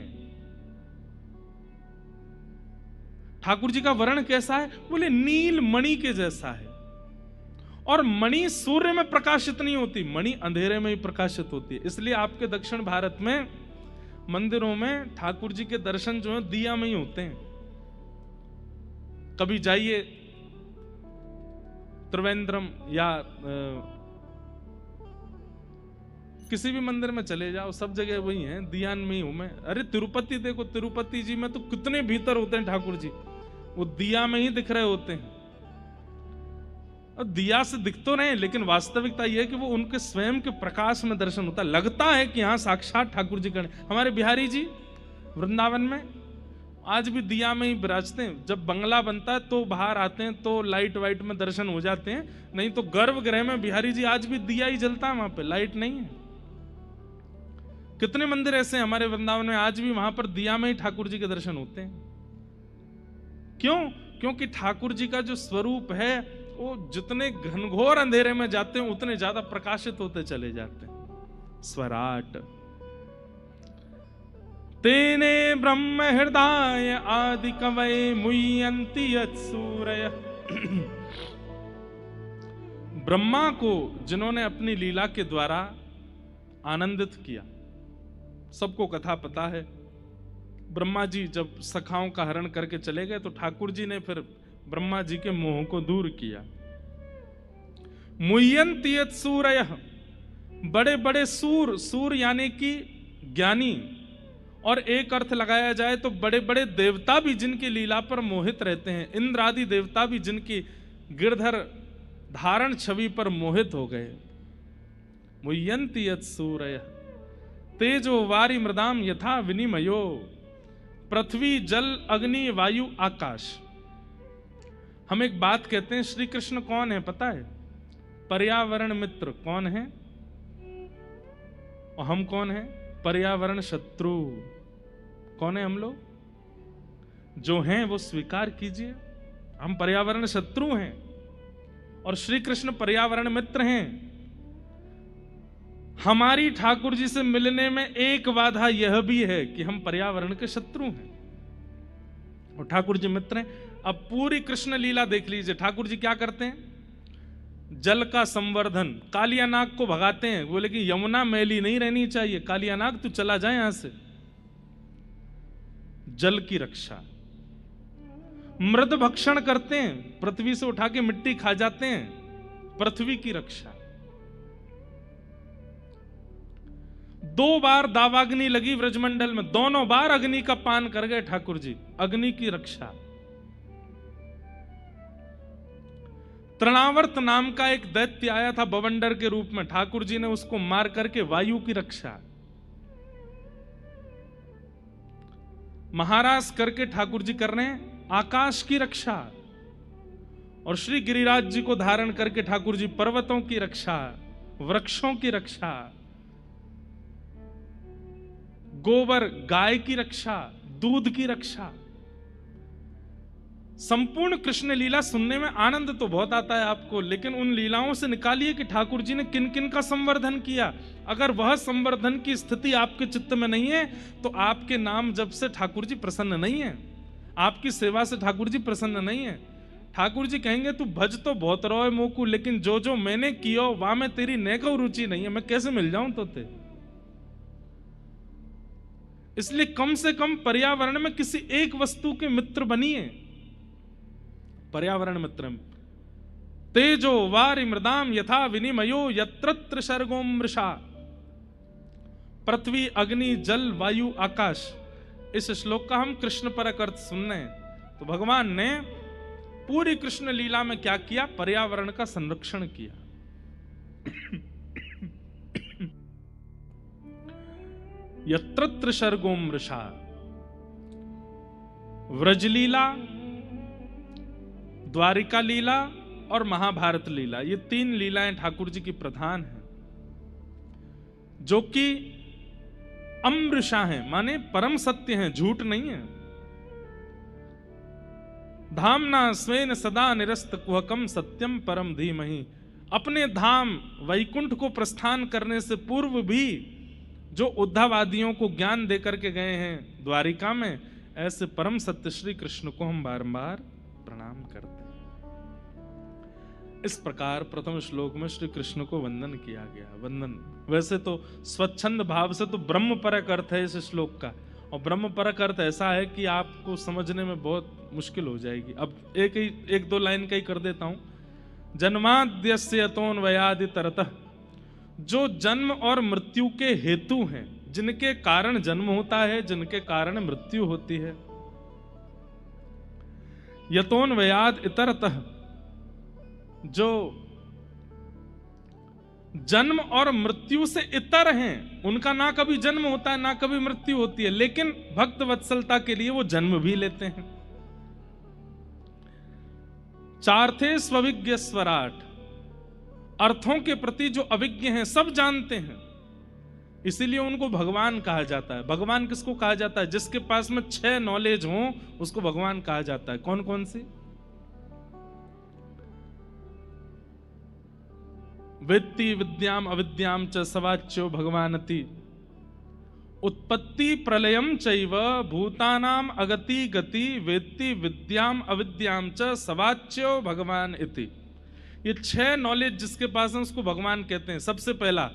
ठाकुर जी का वर्ण कैसा है? बोले नील मणि के जैसा है। और मणि सूर्य में प्रकाशित नहीं होती, मणि अंधेरे में ही प्रकाशित होती है। इसलिए आपके दक्षिण भारत में मंदिरों में ठाकुर जी के दर्शन जो है दिया में ही होते हैं। कभी जाइए त्रिवेंद्रम या किसी भी मंदिर में चले जाओ, सब जगह वही है, दियान में ही हूं मैं। अरे तिरुपति देखो, तिरुपति जी में तो कितने भीतर होते हैं ठाकुर जी, वो दिया में ही दिख रहे होते हैं। और दिया से दिख तो रहे, लेकिन वास्तविकता यह है कि वो उनके स्वयं के प्रकाश में दर्शन होता है। लगता है कि हाँ साक्षात ठाकुर जी करें। हमारे बिहारी जी वृंदावन में आज भी दिया में ही विराजते हैं। जब बंगला बनता है तो बाहर आते हैं तो लाइट वाइट में दर्शन हो जाते हैं, नहीं तो गर्भगृह में बिहारी जी आज भी दिया ही जलता है, वहां पे लाइट नहीं है। कितने मंदिर ऐसे हैं हमारे वृंदावन में, आज भी वहां पर दिया में ही ठाकुर जी के दर्शन होते हैं। क्यों? क्योंकि ठाकुर जी का जो स्वरूप है वो जितने घनघोर अंधेरे में जाते हैं उतने ज्यादा प्रकाशित होते चले जाते हैं। स्वराट। तेने ब्रह्म हृदय आदि कवये मुह्यन्ति यत्सूरयः। ब्रह्मा को जिन्होंने अपनी लीला के द्वारा आनंदित किया, सबको कथा पता है। ब्रह्मा जी जब सखाओं का हरण करके चले गए तो ठाकुर जी ने फिर ब्रह्मा जी के मोह को दूर किया। मुह्यन्ति यत्सूरयः, बड़े बड़े सूर, सूर यानी कि ज्ञानी, और एक अर्थ लगाया जाए तो बड़े बड़े देवता भी जिनकी लीला पर मोहित रहते हैं। इंद्र आदि देवता भी जिनकी गिरधर धारण छवि पर मोहित हो गए। मुह्यन्ति यत्सूरयः तेजो वारि मृदाम यथा विनिमयो, पृथ्वी जल अग्नि वायु आकाश। हम एक बात कहते हैं, श्री कृष्ण कौन है पता है? पर्यावरण मित्र कौन है और हम कौन है? पर्यावरण शत्रु। कौन है हम लोग? जो हैं वो स्वीकार कीजिए। हम पर्यावरण शत्रु हैं और श्री कृष्ण पर्यावरण मित्र हैं। हमारी ठाकुर जी से मिलने में एक बाधा यह भी है कि हम पर्यावरण के शत्रु हैं और ठाकुर जी मित्र हैं। अब पूरी कृष्ण लीला देख लीजिए, ठाकुर जी क्या करते हैं? जल का संवर्धन, कालिया नाग को भगाते हैं, बोले कि यमुना मैली नहीं रहनी चाहिए, कालिया नाग तू चला जाए यहां से। जल की रक्षा, मृद भक्षण करते हैं, पृथ्वी से उठा के मिट्टी खा जाते हैं, पृथ्वी की रक्षा। 2 बार दावाग्नि लगी व्रजमंडल में, दोनों बार अग्नि का पान कर गए ठाकुर जी, अग्नि की रक्षा। तृणावर्त नाम का एक दैत्य आया था बवंडर के रूप में, ठाकुर जी ने उसको मार करके वायु की रक्षा। महाराज करके ठाकुर जी कर रहे हैं आकाश की रक्षा, और श्री गिरिराज जी को धारण करके ठाकुर जी पर्वतों की रक्षा, वृक्षों की रक्षा, गोबर गाय की रक्षा, दूध की रक्षा। संपूर्ण कृष्ण लीला सुनने में आनंद तो बहुत आता है आपको, लेकिन उन लीलाओं से निकालिए कि ठाकुर जी ने किन किन का संवर्धन किया। अगर वह संवर्धन की स्थिति आपके चित्त में नहीं है तो आपके नाम जप से ठाकुर जी प्रसन्न नहीं है, आपकी सेवा से ठाकुर जी प्रसन्न नहीं है। ठाकुर जी कहेंगे तू भज तो बहुत रोए मोकू, लेकिन जो जो मैंने कियो वहां में तेरी नेको रुचि नहीं है, मैं कैसे मिल जाऊं तो ते। इसलिए कम से कम पर्यावरण में किसी एक वस्तु के मित्र बनिए। पर्यावरण मित्र, तेजो वारि मृदाम यथा विनिमयो यत्रत्र सर्गोम मृषा। पृथ्वी, अग्नि, जल, वायु, आकाश, इस श्लोक का हम कृष्ण परक अर्थ सुनने हैं। तो भगवान ने पूरी कृष्ण लीला में क्या किया? पर्यावरण का संरक्षण किया। यत्रत्र सर्गोम मृषा। व्रजलीला, द्वारिका लीला और महाभारत लीला, ये 3 लीलाएं ठाकुर जी की प्रधान हैं, जो कि अमृषा हैं, माने परम सत्य हैं, झूठ नहीं है। धामना स्वेन सदा निरस्त कुहकम सत्यम परम धीमहि। अपने धाम वैकुंठ को प्रस्थान करने से पूर्व भी जो उद्धवादियों को ज्ञान देकर के गए हैं द्वारिका में, ऐसे परम सत्य श्री कृष्ण को हम बारंबार प्रणाम करते हैं। इस प्रकार प्रथम श्लोक में श्री कृष्ण को वंदन किया गया। वंदन वैसे तो स्वच्छंद भाव से तो ब्रह्म परक अर्थ है इस श्लोक का, और ब्रह्म परक अर्थ ऐसा है कि आपको समझने में बहुत मुश्किल हो जाएगी। अब एक दो लाइन का ही कर देता हूं। जन्माद्यस्य यतोऽन्वयादि तरतः, जो जन्म और मृत्यु के हेतु हैं, जिनके कारण जन्म होता है, जिनके कारण मृत्यु होती है। यतोऽन्वयाद इतरतः, जो जन्म और मृत्यु से इतर हैं, उनका ना कभी जन्म होता है ना कभी मृत्यु होती है, लेकिन भक्त वत्सलता के लिए वो जन्म भी लेते हैं। चार्थे स्वविज्ञ स्वराट, अर्थों के प्रति जो अविज्ञ हैं, सब जानते हैं, इसीलिए उनको भगवान कहा जाता है। भगवान किसको कहा जाता है? जिसके पास में 6 नॉलेज हो उसको भगवान कहा जाता है। कौन कौन सी? वेत्ति विद्याम अविद्याम च सवाच्यो भगवानति, उत्पत्ति प्रलयम चैव भूतानाम अगति गति, वेत्ति विद्याम अविद्याम च सवाच्यो भगवान इति। ये 6 नॉलेज जिसके पास है उसको भगवान कहते हैं। सबसे पहला,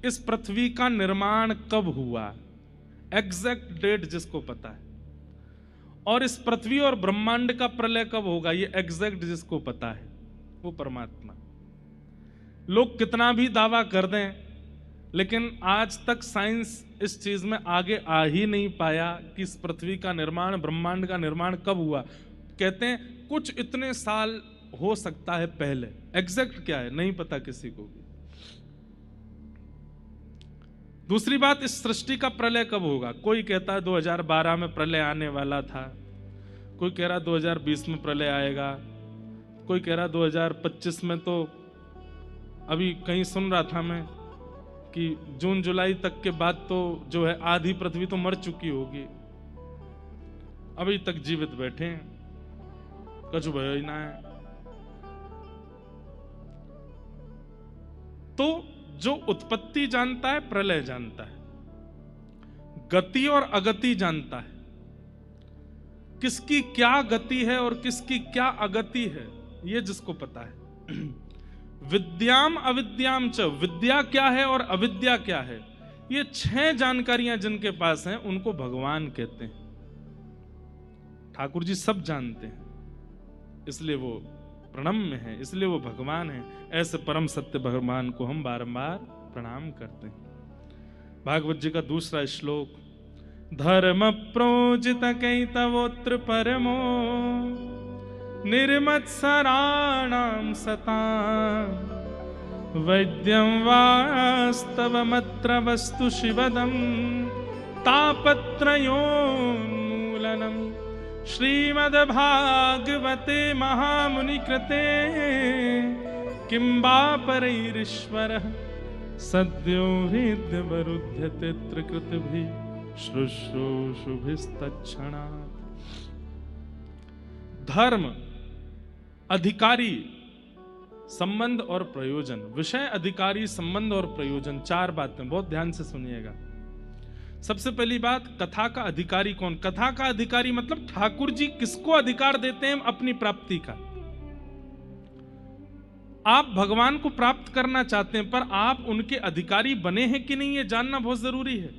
इस पृथ्वी का निर्माण कब हुआ, एग्जैक्ट डेट जिसको पता है, और इस पृथ्वी और ब्रह्मांड का प्रलय कब होगा, ये एग्जैक्ट जिसको पता है, वो परमात्मा। लोग कितना भी दावा कर दें, लेकिन आज तक साइंस इस चीज में आगे आ ही नहीं पाया कि इस पृथ्वी का निर्माण, ब्रह्मांड का निर्माण कब हुआ। कहते हैं कुछ इतने साल हो सकता है पहले, एग्जैक्ट क्या है नहीं पता किसी को भी। दूसरी बात, इस सृष्टि का प्रलय कब होगा। कोई कहता है 2012 में प्रलय आने वाला था, कोई कह रहा 2020 में प्रलय आएगा, कोई कह रहा 2025 में। तो अभी कहीं सुन रहा था मैं कि जून जुलाई तक के बाद तो जो है आधी पृथ्वी तो मर चुकी होगी। अभी तक जीवित बैठे हैं, कछु भयो ही ना है। तो जो उत्पत्ति जानता है, प्रलय जानता है, गति और अगति जानता है, किसकी क्या गति है और किसकी क्या अगति है, ये जिसको पता है। विद्याम अविद्याम च, विद्या क्या है और अविद्या क्या है, ये 6 जानकारियां जिनके पास हैं उनको भगवान कहते हैं। ठाकुर जी सब जानते हैं, इसलिए वो प्रणम्य है, इसलिए वो भगवान है। ऐसे परम सत्य भगवान को हम बारंबार प्रणाम करते हैं। भागवत जी का दूसरा श्लोक, धर्म प्रोजित कैतवोत्र परमो निर्मत्सराणां सतां वैद्यं वास्तवमत्र वस्तु शिवदं तापत्रयोन्मूलनम् श्रीमद्भागवते महामुनिकृते किं वा परैरीश्वरः सद्यो हृद्यवरुध्यते त्रिकृतिभिः शुश्रूषुभिस्तत्क्षणात्। धर्म, अधिकारी, संबंध और प्रयोजन। विषय, अधिकारी, संबंध और प्रयोजन, 4 बातें बहुत ध्यान से सुनिएगा। सबसे पहली बात, कथा का अधिकारी कौन? कथा का अधिकारी मतलब ठाकुर जी किसको अधिकार देते हैं अपनी प्राप्ति का। आप भगवान को प्राप्त करना चाहते हैं, पर आप उनके अधिकारी बने हैं कि नहीं, ये जानना बहुत जरूरी है।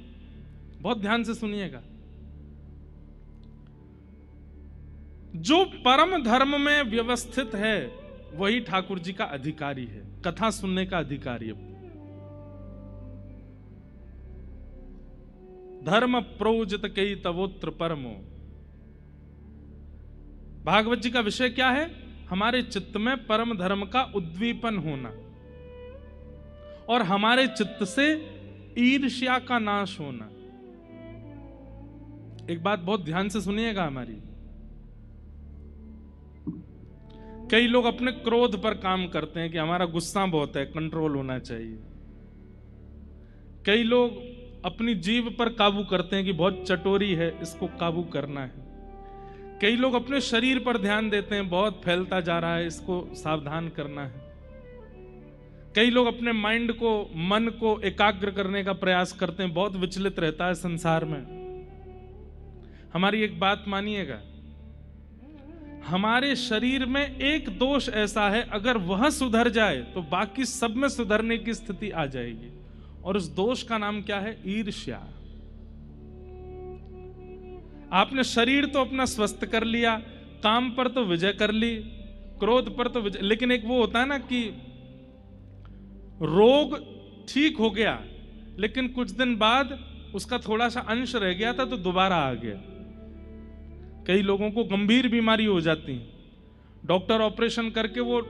बहुत ध्यान से सुनिएगा। जो परम धर्म में व्यवस्थित है वही ठाकुर जी का अधिकारी है, कथा सुनने का अधिकारी है। धर्म प्रोजित कई तवोत्र परमो। भागवत जी का विषय क्या है? हमारे चित्त में परम धर्म का उद्दीपन होना और हमारे चित्त से ईर्ष्या का नाश होना। एक बात बहुत ध्यान से सुनिएगा हमारी। कई लोग अपने क्रोध पर काम करते हैं कि हमारा गुस्सा बहुत है, कंट्रोल होना चाहिए। कई लोग अपनी जीभ पर काबू करते हैं कि बहुत चटोरी है, इसको काबू करना है। कई लोग अपने शरीर पर ध्यान देते हैं, बहुत फैलता जा रहा है, इसको सावधान करना है। कई लोग अपने माइंड को, मन को एकाग्र करने का प्रयास करते हैं, बहुत विचलित रहता है संसार में। हमारी एक बात मानिएगा, हमारे शरीर में एक दोष ऐसा है, अगर वह सुधर जाए तो बाकी सब में सुधरने की स्थिति आ जाएगी। और उस दोष का नाम क्या है? ईर्ष्या। आपने शरीर तो अपना स्वस्थ कर लिया, काम पर तो विजय कर ली, क्रोध पर तो विजय, लेकिन एक वो होता है ना कि रोग ठीक हो गया लेकिन कुछ दिन बाद उसका थोड़ा सा अंश रह गया था तो दोबारा आ गया। कई लोगों को गंभीर बीमारी हो जाती है, डॉक्टर ऑपरेशन करके वो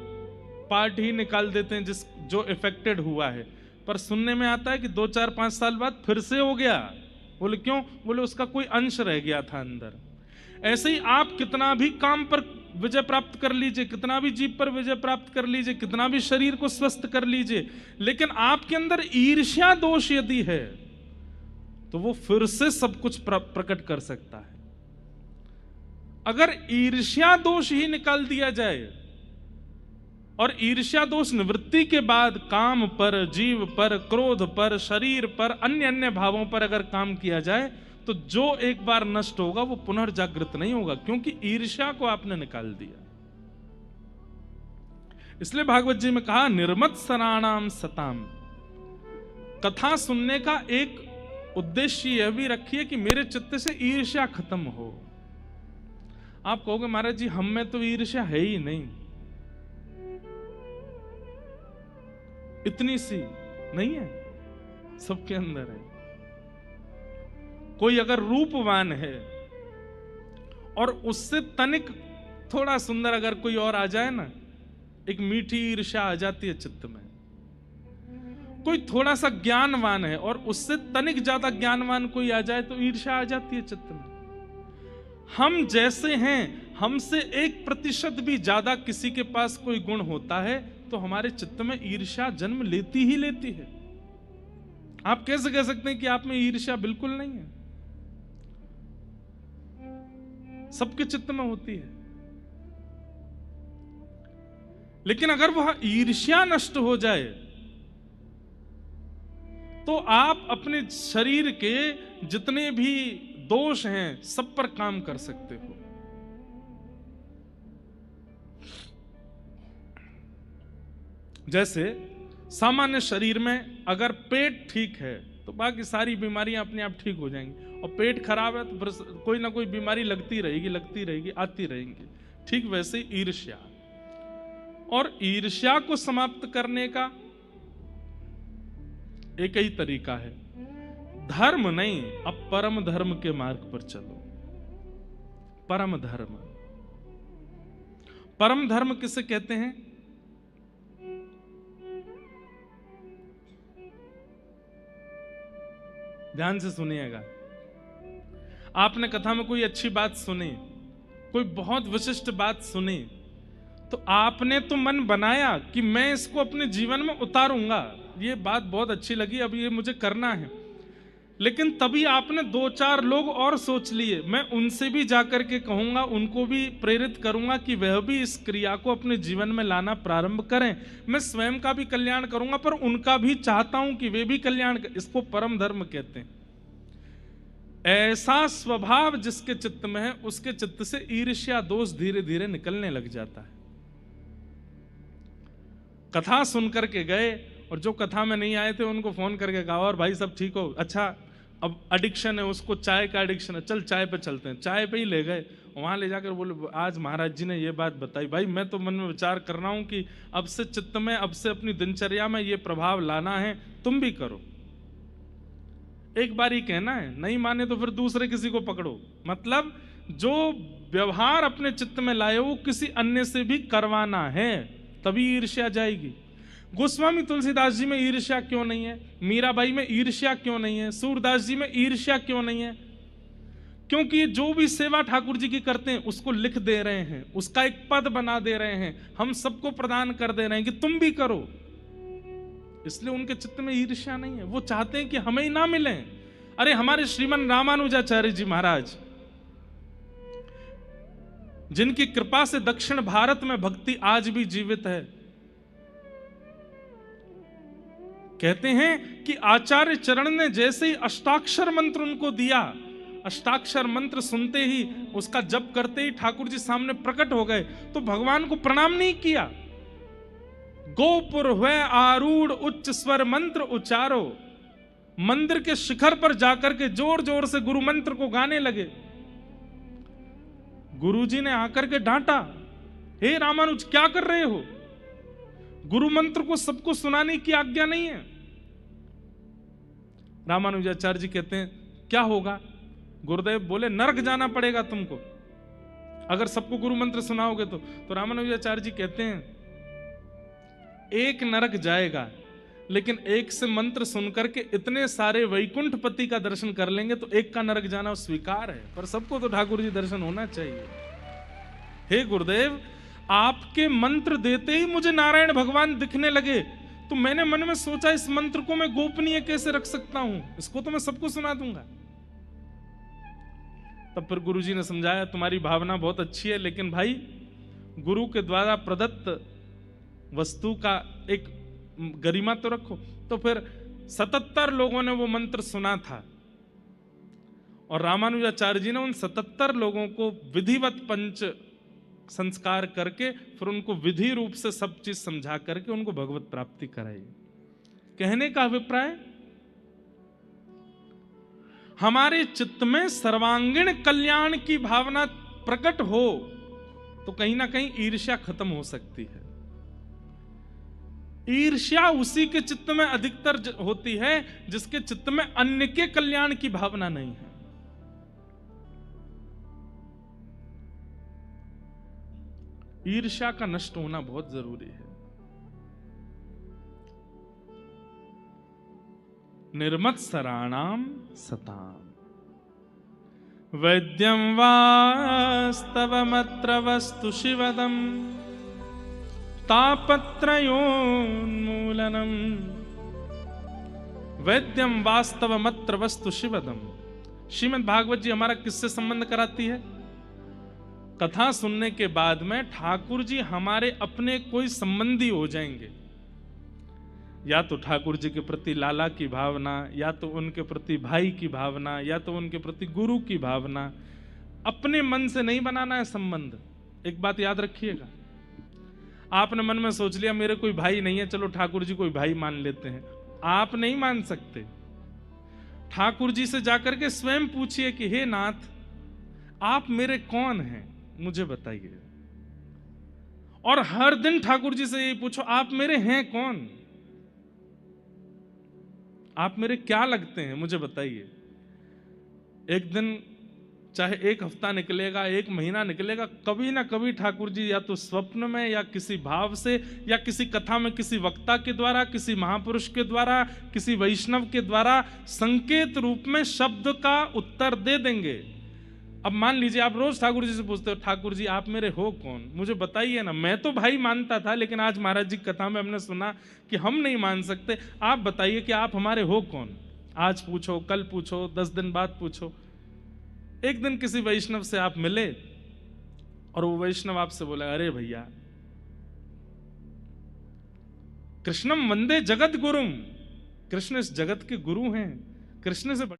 पार्ट ही निकाल देते हैं जो इफेक्टेड हुआ है, पर सुनने में आता है कि 2, 4, 5 साल बाद फिर से हो गया। बोले क्यों? बोले उसका कोई अंश रह गया था अंदर। ऐसे ही आप कितना भी काम पर विजय प्राप्त कर लीजिए, कितना भी जीव पर विजय प्राप्त कर लीजिए, कितना भी शरीर को स्वस्थ कर लीजिए, लेकिन आपके अंदर ईर्ष्या दोष यदि है तो वो फिर से सब कुछ प्रकट कर सकता है। अगर ईर्ष्या दोष ही निकाल दिया जाए और ईर्ष्या दोष निवृत्ति के बाद काम पर, जीव पर, क्रोध पर, शरीर पर, अन्य भावों पर अगर काम किया जाए तो जो एक बार नष्ट होगा वो पुनर्जागृत नहीं होगा, क्योंकि ईर्ष्या को आपने निकाल दिया। इसलिए भागवत जी में कहा निर्मत्सराणाम सताम। कथा सुनने का एक उद्देश्य यह भी रखिए कि मेरे चित्त से ईर्ष्या खत्म हो। आप कहोगे महाराज जी हम में तो ईर्ष्या है ही नहीं, इतनी सी नहीं है, सबके अंदर है। कोई अगर रूपवान है और उससे तनिक थोड़ा सुंदर अगर कोई और आ जाए ना, एक मीठी ईर्ष्या आ जाती है चित्त में। कोई थोड़ा सा ज्ञानवान है और उससे तनिक ज्यादा ज्ञानवान कोई आ जाए तो ईर्ष्या आ जाती है चित्त में। हम जैसे हैं, हमसे 1% भी ज्यादा किसी के पास कोई गुण होता है तो हमारे चित्त में ईर्ष्या जन्म लेती ही लेती है। आप कैसे कह सकते हैं कि आप में ईर्ष्या बिल्कुल नहीं है? सबके चित्त में होती है। लेकिन अगर वह ईर्ष्या नष्ट हो जाए तो आप अपने शरीर के जितने भी दोष हैं सब पर काम कर सकते हो। जैसे सामान्य शरीर में अगर पेट ठीक है तो बाकी सारी बीमारियां अपने आप ठीक हो जाएंगी, और पेट खराब है तो फिर कोई ना कोई बीमारी लगती रहेगी, आती रहेंगी। ठीक वैसे ईर्ष्या, और ईर्ष्या को समाप्त करने का एक ही तरीका है, धर्म नहीं, अब परम धर्म के मार्ग पर चलो। परम धर्म, परम धर्म किसे कहते हैं? ध्यान से सुनिएगा। आपने कथा में कोई अच्छी बात सुनी, कोई बहुत विशिष्ट बात सुनी, तो आपने तो मन बनाया कि मैं इसको अपने जीवन में उतारूंगा, ये बात बहुत अच्छी लगी, अब ये मुझे करना है। लेकिन तभी आपने 2-4 लोग और सोच लिए, मैं उनसे भी जाकर के कहूंगा, उनको भी प्रेरित करूंगा कि वह भी इस क्रिया को अपने जीवन में लाना प्रारंभ करें। मैं स्वयं का भी कल्याण करूंगा, पर उनका भी चाहता हूं कि वे भी कल्याण करें। इसको परम धर्म कहते हैं। ऐसा स्वभाव जिसके चित्त में है, उसके चित्त से ईर्ष्या दोष धीरे धीरे निकलने लग जाता है। कथा सुनकर के गए और जो कथा में नहीं आए थे उनको फोन करके कहा, और भाई सब ठीक हो? अच्छा, अब एडिक्शन है उसको, चाय का एडिक्शन है, चल चाय पे चलते हैं। चाय पे ही ले गए, वहां ले जाकर बोले आज महाराज जी ने ये बात बताई। भाई मैं तो मन में विचार कर रहा हूं कि अब से चित्त में, अब से अपनी दिनचर्या में ये प्रभाव लाना है, तुम भी करो। एक बार ही कहना है, नहीं माने तो फिर दूसरे किसी को पकड़ो। मतलब जो व्यवहार अपने चित्त में लाए वो किसी अन्य से भी करवाना है, तभी ईर्ष्या जाएगी। गोस्वामी तुलसीदास जी में ईर्ष्या क्यों नहीं है? मीराबाई में ईर्ष्या क्यों नहीं है? सूरदास जी में ईर्ष्या क्यों नहीं है? क्योंकि जो भी सेवा ठाकुर जी की करते हैं उसको लिख दे रहे हैं, उसका एक पद बना दे रहे हैं, हम सबको प्रदान कर दे रहे हैं कि तुम भी करो। इसलिए उनके चित्त में ईर्ष्या नहीं है। वो चाहते हैं कि हमें ही ना मिले। अरे हमारे श्रीमन रामानुजाचार्य जी महाराज, जिनकी कृपा से दक्षिण भारत में भक्ति आज भी जीवित है, कहते हैं कि आचार्य चरण ने जैसे ही अष्टाक्षर मंत्र उनको दिया, अष्टाक्षर मंत्र सुनते ही, उसका जप करते ही ठाकुर जी सामने प्रकट हो गए, तो भगवान को प्रणाम नहीं किया। गोपुर हुए आरूढ़ उच्च स्वर मंत्र उचारो, मंदिर के शिखर पर जाकर के जोर जोर से गुरु मंत्र को गाने लगे। गुरुजी ने आकर के डांटा, हे रामानुज क्या कर रहे हो? गुरु मंत्र को सबको सुनाने की आज्ञा नहीं है। रामानुजाचार्य जी कहते हैं क्या होगा? गुरुदेव बोले नरक जाना पड़ेगा तुमको अगर सबको गुरु मंत्र सुनाओगे तो रामानुजाचार्य जी कहते हैं एक नरक जाएगा, लेकिन एक से मंत्र सुनकर के इतने सारे वैकुंठपति का दर्शन कर लेंगे तो एक का नरक जाना स्वीकार है, पर सबको तो ठाकुर जी दर्शन होना चाहिए। हे गुरुदेव, आपके मंत्र देते ही मुझे नारायण भगवान दिखने लगे, तो मैंने मन में सोचा इस मंत्र को मैं गोपनीय कैसे रख सकता हूं, इसको तो मैं सबको सुना दूंगा। तब फिर गुरुजी ने समझाया तुम्हारी भावना बहुत अच्छी है, लेकिन भाई गुरु के द्वारा प्रदत्त वस्तु का एक गरिमा तो रखो। तो फिर 77 लोगों ने वो मंत्र सुना था और रामानुजाचार्य जी ने उन 77 लोगों को विधिवत पंच संस्कार करके फिर उनको विधि रूप से सब चीज समझा करके उनको भगवत प्राप्ति कराई। कहने का अभिप्राय, हमारे चित्त में सर्वांगीण कल्याण की भावना प्रकट हो तो कहीं ना कहीं ईर्ष्या खत्म हो सकती है। ईर्ष्या उसी के चित्त में अधिकतर होती है जिसके चित्त में अन्य के कल्याण की भावना नहीं है। ईर्ष्या का नष्ट होना बहुत जरूरी है। निर्मत्सराणाम सताम वैद्यं वास्तवमत्र वस्तु शिवदम् तापत्रयोन्मूलनम। वैद्यम वास्तवमत्र वस्तु शिवदम्। श्रीमद् भागवत जी हमारा किससे संबंध कराती है? कथा सुनने के बाद में ठाकुर जी हमारे अपने कोई संबंधी हो जाएंगे, या तो ठाकुर जी के प्रति लाला की भावना, या तो उनके प्रति भाई की भावना, या तो उनके प्रति गुरु की भावना। अपने मन से नहीं बनाना है संबंध। एक बात याद रखिएगा, आपने मन में सोच लिया मेरे कोई भाई नहीं है, चलो ठाकुर जी कोई भाई मान लेते हैं। आप नहीं मान सकते। ठाकुर जी से जाकर के स्वयं पूछिए कि हे नाथ, आप मेरे कौन हैं, मुझे बताइए। और हर दिन ठाकुर जी से यही पूछो, आप मेरे हैं कौन, आप मेरे क्या लगते हैं, मुझे बताइए। एक दिन चाहे एक हफ्ता निकलेगा, एक महीना निकलेगा, कभी ना कभी ठाकुर जी या तो स्वप्न में या किसी भाव से या किसी कथा में किसी वक्ता के द्वारा, किसी महापुरुष के द्वारा, किसी वैष्णव के द्वारा संकेत रूप में शब्द का उत्तर दे देंगे। अब मान लीजिए आप रोज ठाकुर जी से पूछते हो, ठाकुर जी आप मेरे हो कौन, मुझे बताइए ना। मैं तो भाई मानता था, लेकिन आज महाराज जी की कथा में हमने सुना कि हम नहीं मान सकते। आप बताइए कि आप हमारे हो कौन। आज पूछो, कल पूछो, 10 दिन बाद पूछो। एक दिन किसी वैष्णव से आप मिले और वो वैष्णव आपसे बोला, अरे भैया कृष्णम वंदे जगत गुरुम, कृष्ण इस जगत के गुरु हैं, कृष्ण से